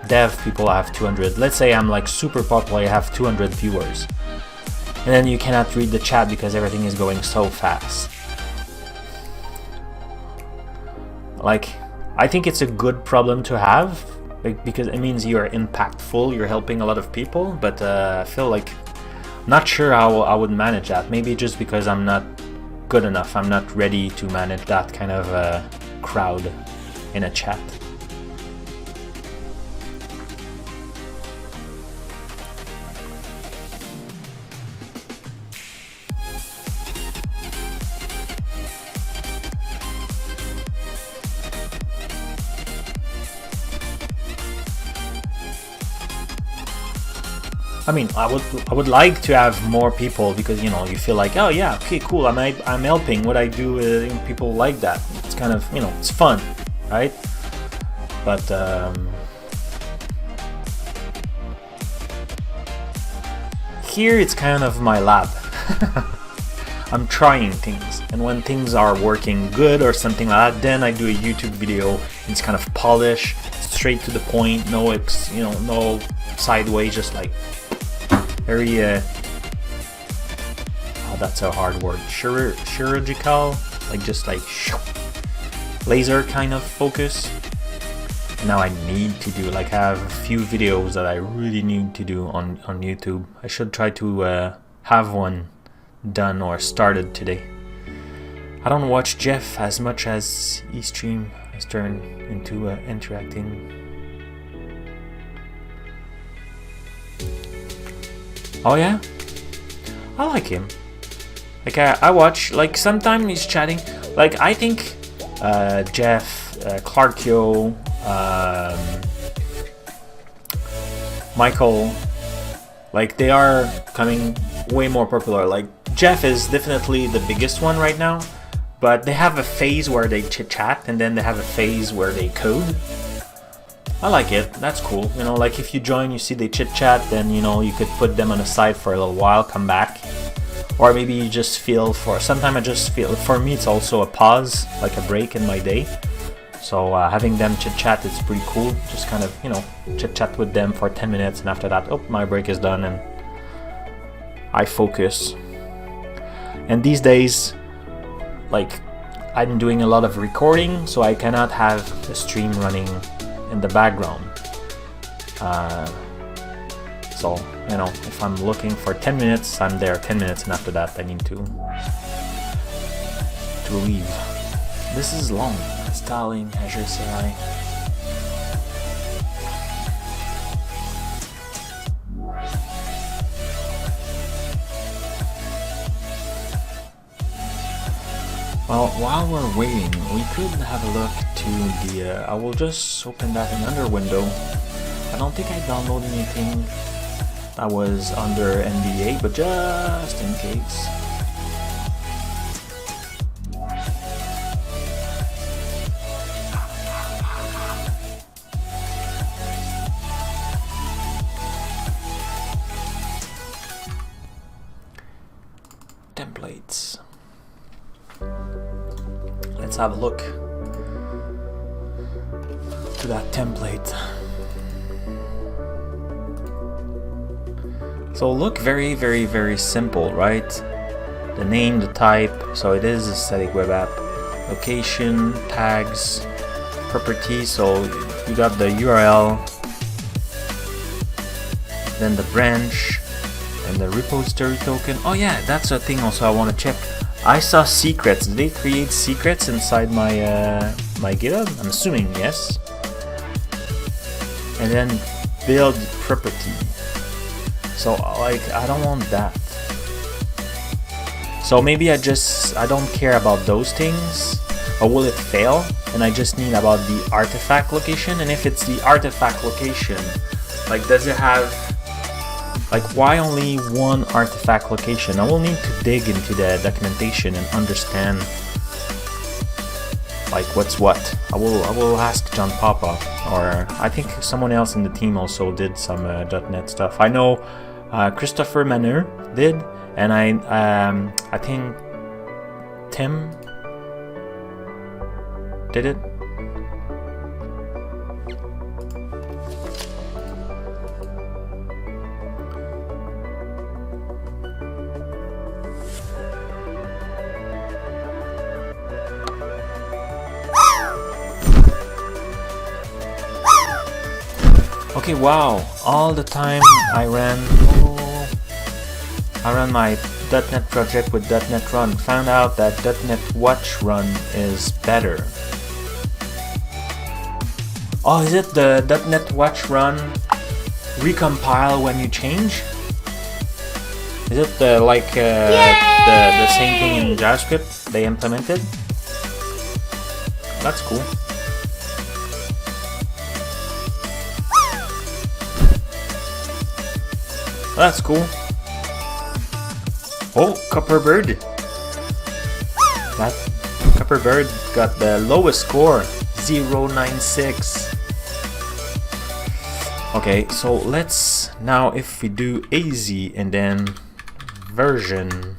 dev people have 200. Let's say I'm like super popular, I have 200 viewers, and then you cannot read the chat because everything is going so fast. Like, I think it's a good problem to have, because it means you're impactful, you're helping a lot of people, but I feel like Not sure how I would manage that. Maybe just because I'm not good enough. I'm not ready to manage that kind of crowd in a chat. I mean, I would like to have more people, because you know, you feel like, oh yeah, okay, cool, I'm helping. What I do, people like that. It's kind of, you know, it's fun, right? But here it's kind of my lab. I'm trying things, and when things are working good or something like that, then I do a YouTube video. It's kind of polished, straight to the point, no no sideways, just like very oh, that's a hard word, chirurgical, like just like laser kind of focus. Now I need to do, like, I have a few videos that I really need to do on YouTube. I should try to have one done or started today. I don't watch Jeff as much as he stream has turned into interacting. Oh yeah? I like him. Like I watch, like sometimes he's chatting. Like I think Jeff, Clarkio, Michael, like they are coming way more popular. Like Jeff is definitely the biggest one right now, but they have a phase where they chit chat, and then they have a phase where they code. I like it. That's cool. You know, like if you join, you see they chit chat, then you know you could put them on the side for a little while, come back, or maybe you just feel for. Sometimes I just feel. For me, it's also a pause, like a break in my day. So having them chit chat, it's pretty cool. Just kind of, you know, chit chat with them for 10 minutes, and after that, oh, my break is done, and I focus. And these days, like I'm doing a lot of recording, so I cannot have the stream running in the background. So, you know, if I'm looking for 10 minutes, I'm there 10 minutes, and after that I need to leave. This is long. Installing Azure CI. Well, while we're waiting, we could have a look to the, I will just open that in another window. I don't think I downloaded anything that was under NDA, but just in case. Templates. Let's have a look to that template. So look very, very, very simple, right? The name, the type, so it is a static web app. Location, tags, property, so you got the URL, then the branch, and the repository token. Oh yeah, that's a thing also I want to check. I saw secrets. Did they create secrets inside my my GitHub? I'm assuming yes. And then build property. So like I don't want that. So maybe I don't care about those things. Or will it fail? And I just need about the artifact location. And if it's the artifact location, like does it have, like why only one artifact location? I will need to dig into the documentation and understand like what's what. I will ask John Papa, or I think someone else in the team also did some .NET stuff. I know Christopher Manur did, and I think Tim did it. Okay, wow, all the time I ran, I run my .NET project with .NET Run. Found out that .NET Watch Run is better. Oh, is it the .NET Watch Run recompile when you change? Is it the same thing in JavaScript they implemented? That's cool. That's cool. Oh, Copperbird. That Copperbird got the lowest score, 0.96. Okay, so let's now if we do AZ and then version.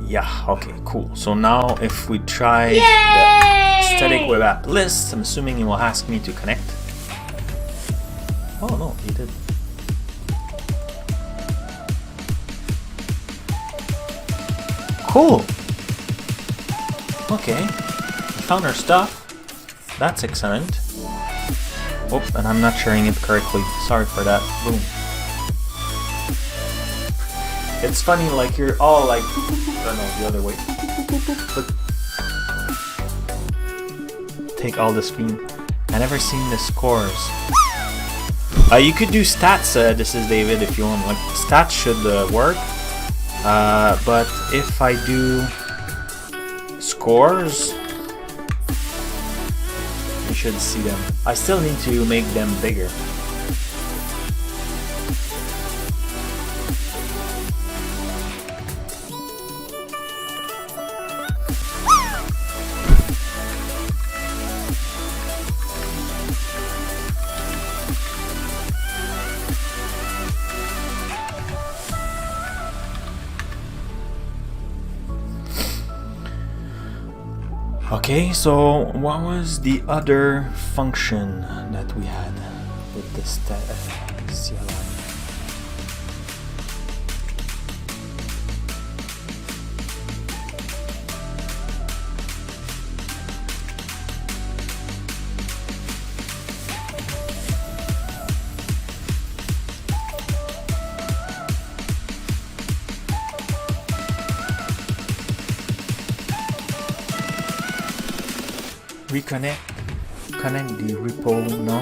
Yeah, okay, cool. So now if we try the static web app list, I'm assuming it will ask me to connect. Oh no, he did. Cool. Okay, we found our stuff. That's excellent. Oh, and I'm not sharing it correctly. Sorry for that. Boom. It's funny, like you're all like, I don't know, the other way. But take all the screen. I never seen the scores. You could do stats. This is David. If you want, like stats should work. But if I do scores, you should see them. I still need to make them bigger. Okay, so what was the other function that we had with this CLI? Connect the repo. No,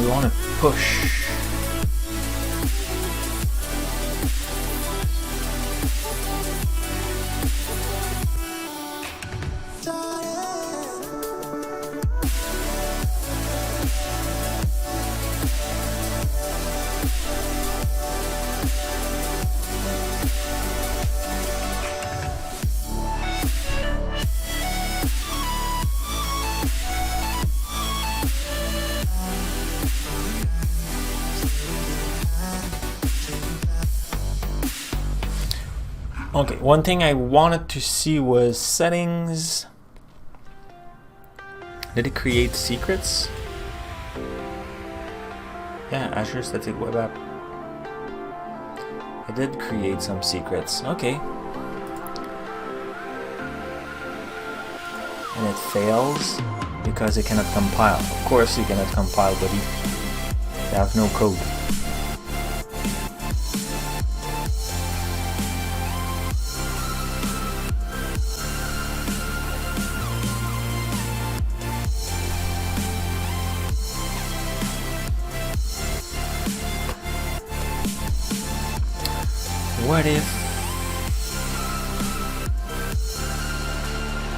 we want to push. Okay, one thing I wanted to see was settings. Did it create secrets? Yeah, Azure Static Web App. It did create some secrets. Okay. And it fails because it cannot compile. Of course you cannot compile, buddy. You have no code. What if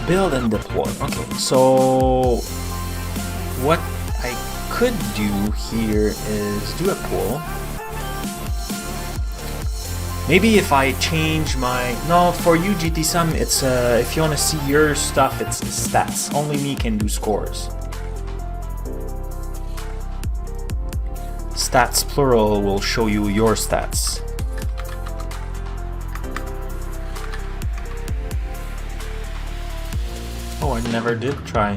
build and deploy? Okay, so what I could do here is do a pull. Maybe if I change my for you GTSum, it's if you want to see your stuff, it's stats. Only me can do scores. Stats plural will show you your stats. Oh, I never did try.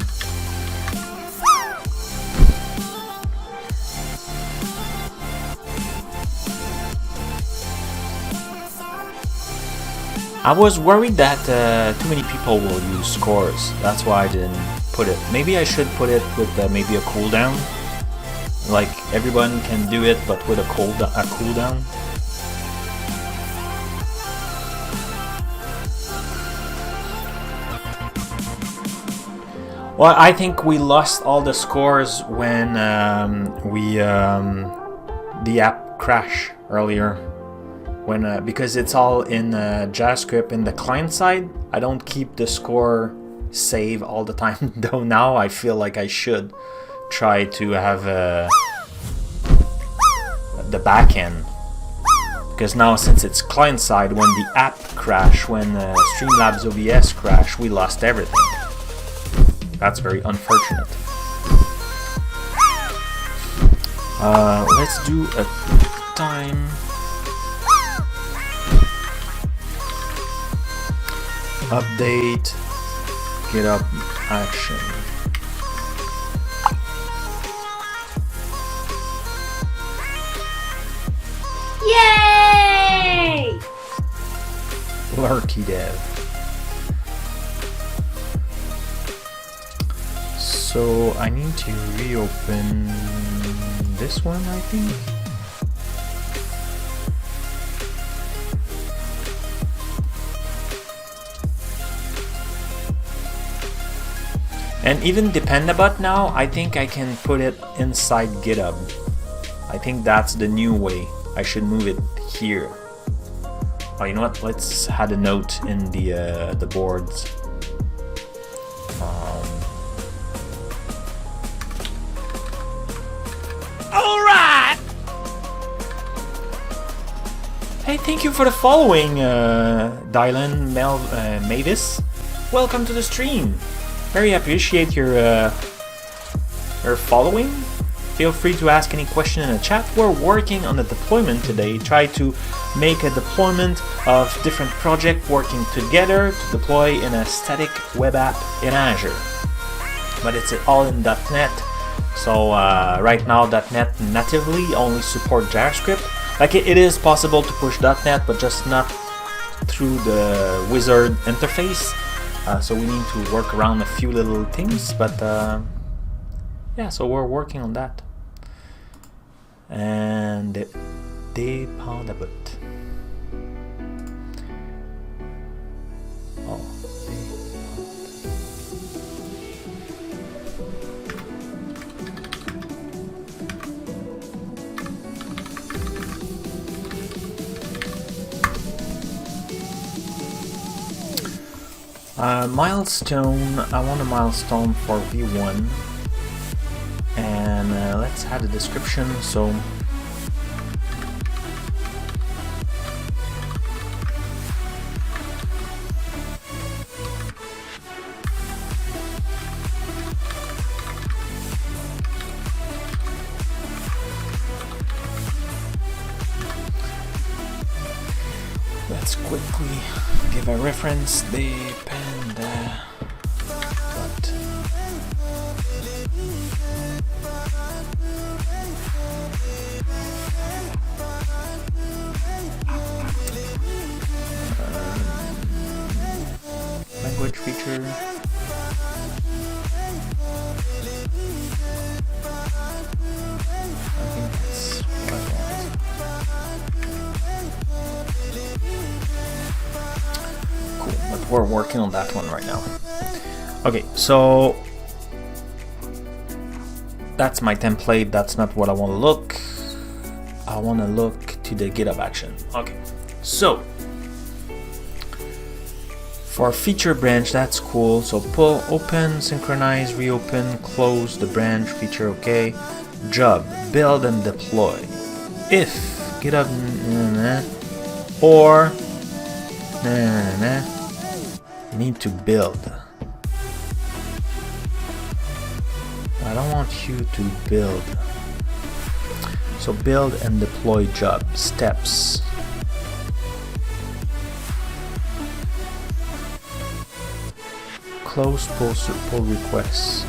I was worried that too many people will use scores. That's why I didn't put it. Maybe I should put it with maybe a cooldown. like everyone can do it, but with a cooldown. Well, I think we lost all the scores when the app crashed earlier. When because it's all in JavaScript in the client side. I don't keep the score save all the time, though. Now I feel like I should try to have the backend, because now since it's client side, when the app crash, when Streamlabs OBS crash, we lost everything. That's very unfortunate. Let's do a time. Update GitHub Action. Yay! Larky Dev. So I need to reopen this one, I think. And even Dependabot now, I think I can put it inside GitHub. I think that's the new way. I should move it here. Oh, you know what? Let's add a note in the boards. All right. Hey, thank you for the following, Dylan Mavis. Welcome to the stream. Very appreciate your following. Feel free to ask any question in the chat. We're working on the deployment today. Try to make a deployment of different projects working together to deploy in a static web app in Azure. But it's all in .NET. So right now .NET natively only support JavaScript. Like it is possible to push .NET, but just not through the wizard interface. So we need to work around a few little things, but yeah, so we're working on that. And Dependabot. Oh, milestone. I want a milestone for V1, and let's add a description. So let's quickly give a reference. Language feature. I think that's what I want. Cool, but we're working on that one right now. Okay, so that's my template. That's not what I want to look. I want to look to the GitHub action. Okay, so for feature branch, that's cool. So pull, open, synchronize, reopen, close the branch feature. Okay. Job, build and deploy. If GitHub or you need to build. I don't want you to build. So build and deploy job steps. Close pull requests.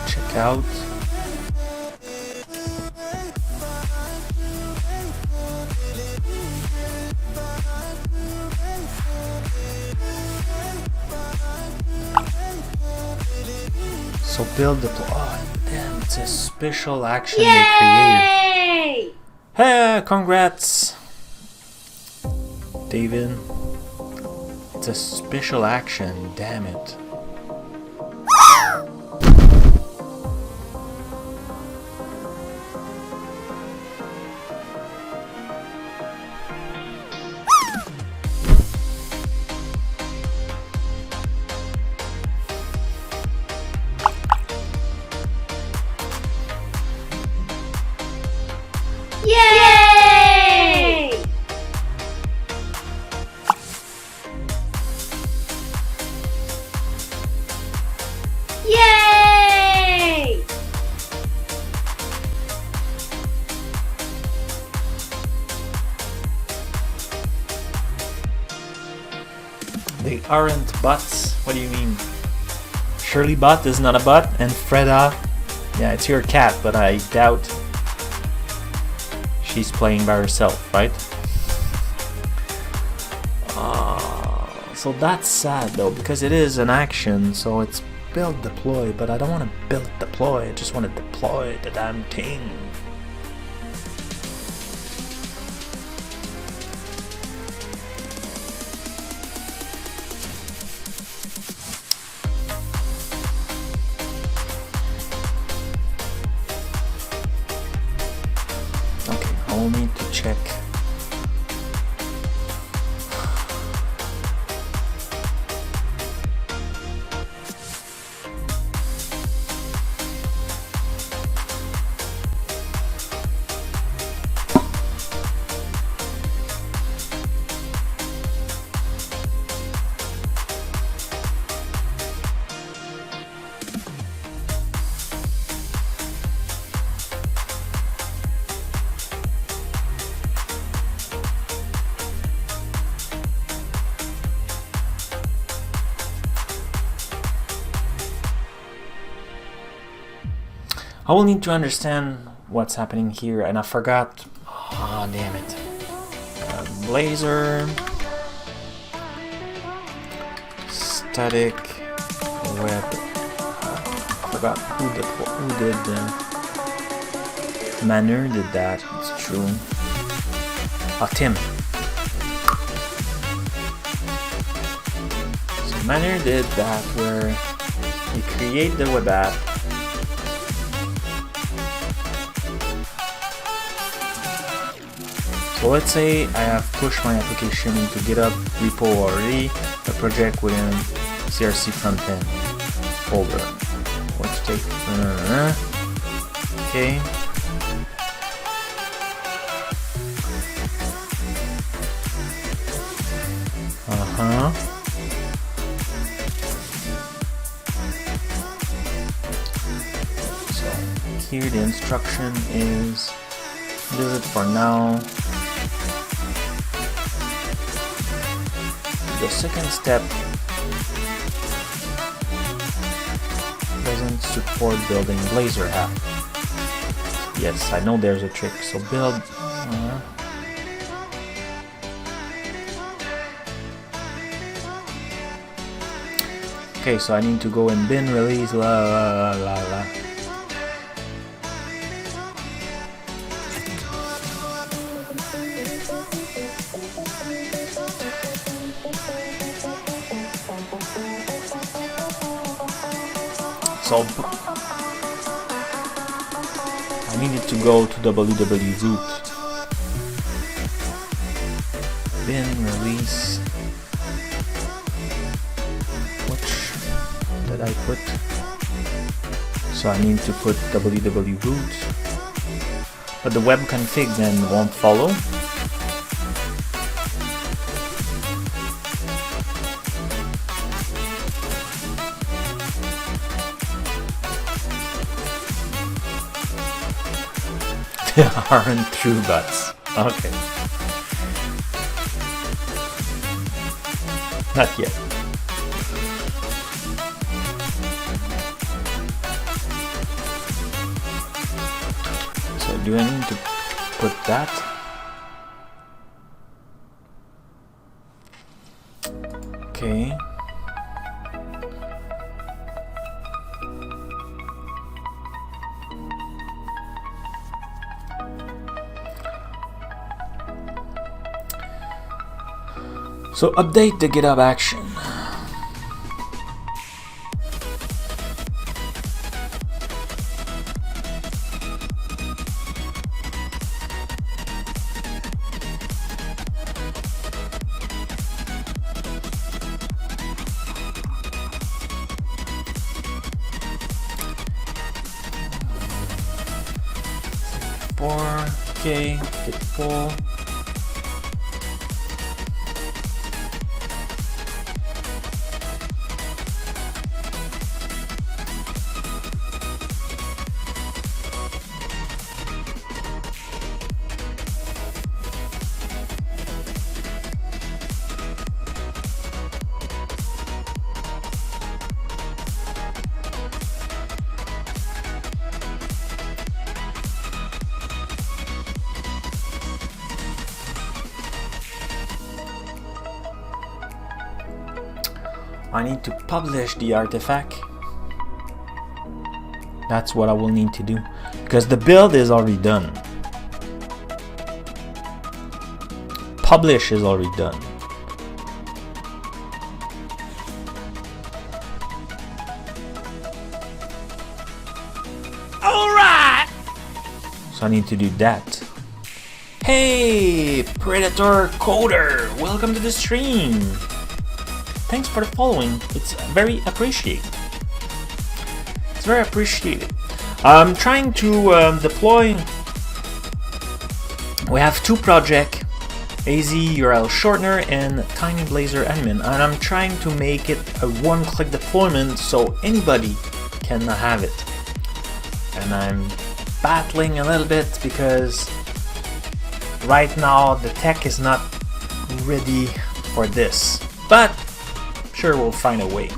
Check out. So build the oh damn, it's a special action they created. Yay! Hey, congrats, David. It's a special action, damn it. Yay! Yay! They aren't bots. What do you mean? Shirley bot is not a bot, and Freda, yeah, it's your cat, but I doubt she's playing by herself, right? So that's sad though, because it is an action, so it's build deploy, but I don't want to build deploy, I just want to deploy the damn thing. Okay, I'll need to check. I will need to understand what's happening here, and I forgot. Oh, damn it. Blazor, static, web. I forgot who did Manner did that. It's true. Oh, Tim. So Manner did that where he create the web app. So let's say I have pushed my application into GitHub repo already, a project within CRC frontend folder. Let's take okay. So here the instruction is do it for now. The second step doesn't support building Blazor app. Yes, I know there's a trick. So build. Okay, so I need to go and bin release. La la la la la. So I needed to go to www.root bin release. Which did I put? So I need to put www.root, but the web config then won't follow. Aren't true bots. Okay. Not yet. So do I need to put that? Okay. So update the GitHub Action. Okay, git pull. I need to publish the artifact. That's what I will need to do, because the build is already done. Publish is already done. Alright! So I need to do that. Hey, Predator Coder! Welcome to the stream! Thanks for the following. It's very appreciated. It's very appreciated. I'm trying to deploy. We have two projects, AzUrlShortener and Tiny Blazor admin, and I'm trying to make it a one-click deployment so anybody can have it. And I'm battling a little bit because right now the tech is not ready for this, but sure, we'll find a way.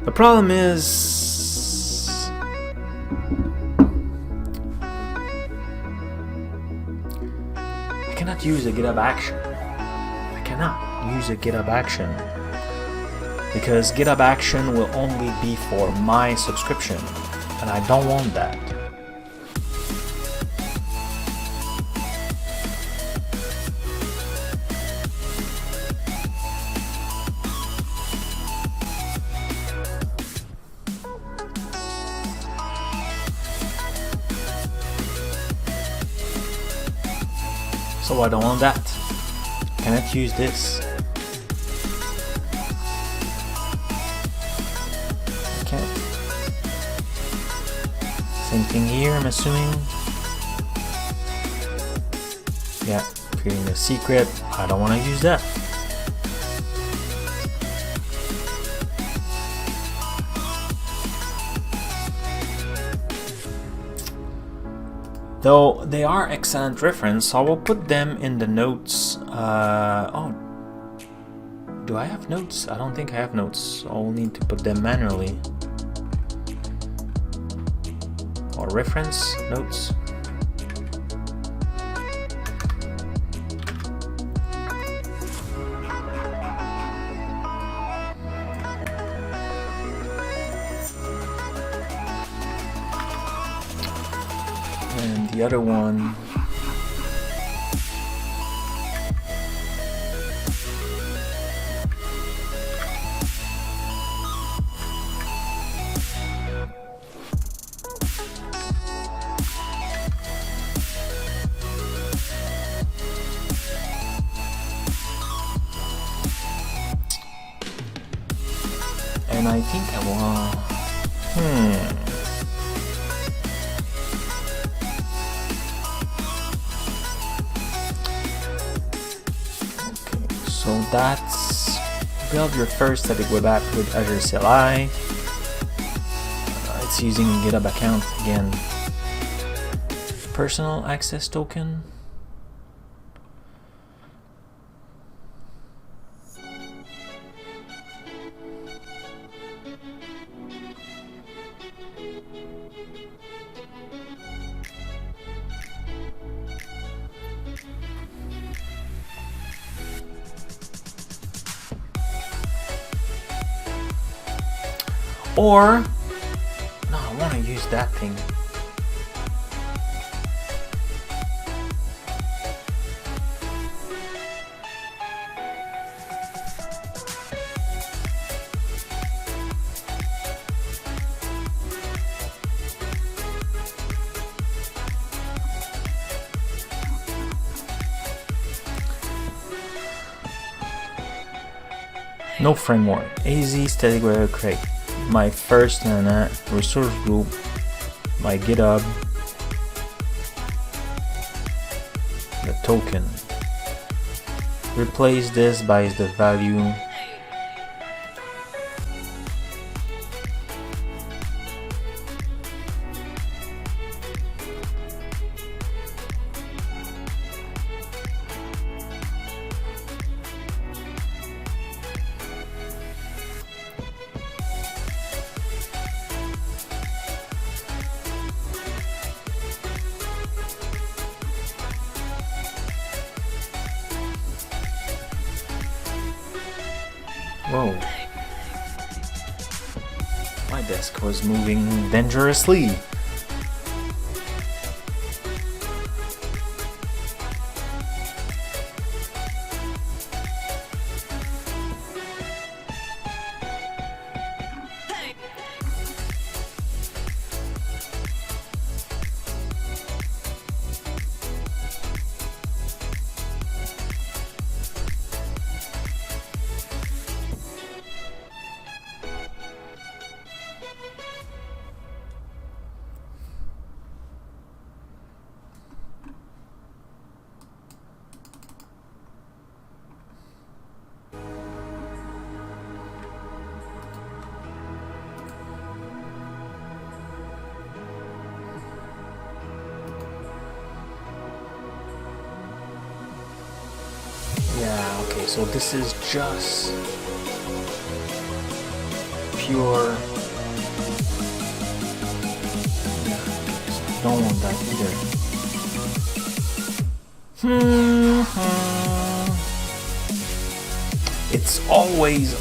The problem is I cannot use a GitHub Action. I cannot use a GitHub Action because GitHub Action will only be for my subscription, and I don't want that. So I don't want that. Cannot use this. Okay. Same thing here, I'm assuming. Yeah, creating a secret. I don't want to use that. Though they are excellent reference, so I will put them in the notes. Oh, do I have notes? I don't think I have notes, so I'll need to put them manually. Or reference notes. And the other one, and I think I want, so that's build your first static web app with Azure CLI. It's using a GitHub account again. Personal access token. Or, no, I want to use that thing. No framework. AZ static web create. My first resource group. My GitHub. The token. Replace this by the value. Whoa. My desk was moving dangerously. Yeah, okay, so this is just pure. Yeah, so don't want that either. It's always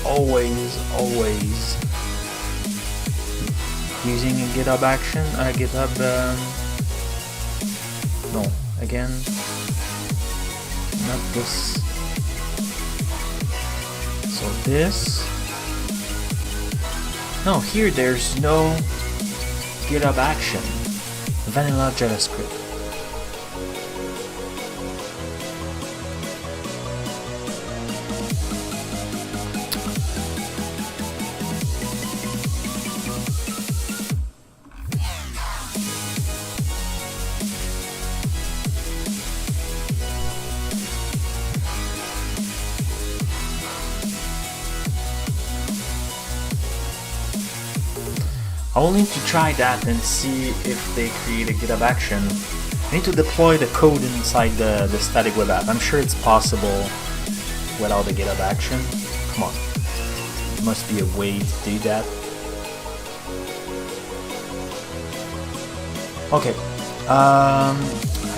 using a GitHub Action, GitHub. No, again, not this. So this. No, here there's no GitHub Action. Vanilla JavaScript. I will need to try that and see if they create a GitHub Action. I need to deploy the code inside the static web app. I'm sure it's possible without the GitHub Action. Come on. There must be a way to do that. Okay. I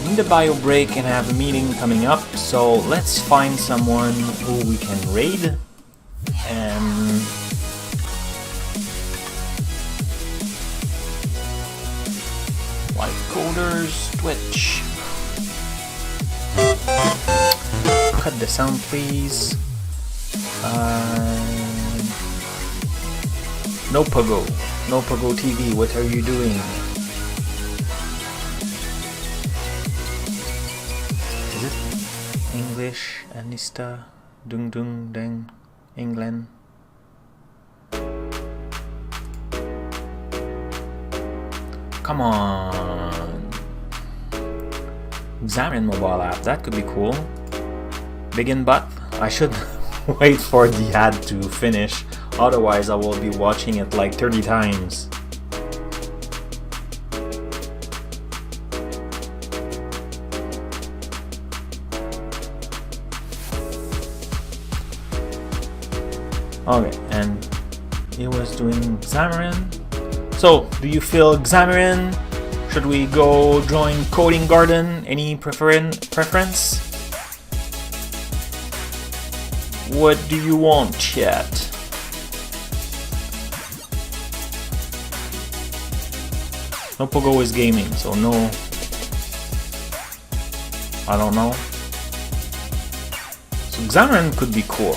need a bio break and I have a meeting coming up. So let's find someone who we can raid. And Coders, Twitch. Cut the sound, please. No Pogo. No Pogo TV, what are you doing? Is it English? Anista? Dung Dung Dang? England? Come on. Xamarin mobile app, that could be cool. Begin but I should wait for the ad to finish, otherwise I will be watching it like 30 times. Okay, and it was doing Xamarin. So, do you feel Xamarin? Should we go join Coding Garden? Any preference? What do you want, chat? No Pogo is gaming, so no. I don't know. So Xamarin could be cool.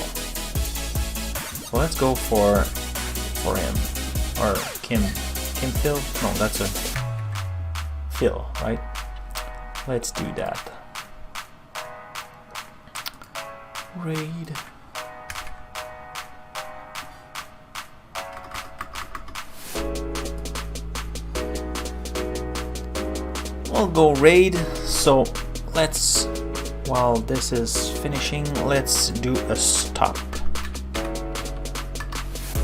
So let's go for him or Kim. Kim Phil? No, that's a Phil, right? Let's do that. Raid. we'll go raid. So let's, while this is finishing, let's do a stop.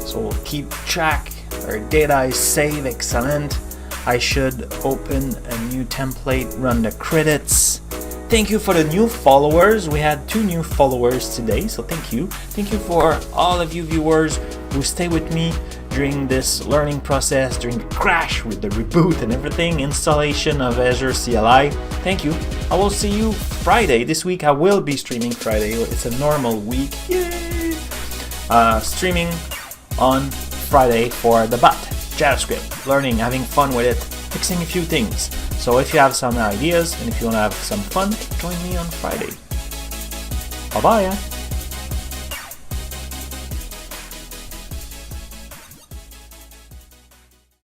So we'll keep track. Our data is saved. Excellent. I should open a new template, run the credits. Thank you for the new followers. We had 2 new followers today, so thank you. Thank you for all of you viewers who stay with me during this learning process, during the crash with the reboot and everything, installation of Azure CLI. Thank you. I will see you Friday. This week I will be streaming Friday. It's a normal week. Yay! Streaming on Friday for the bot, JavaScript, learning, having fun with it, fixing a few things. So if you have some ideas and if you want to have some fun, join me on Friday. Bye-bye.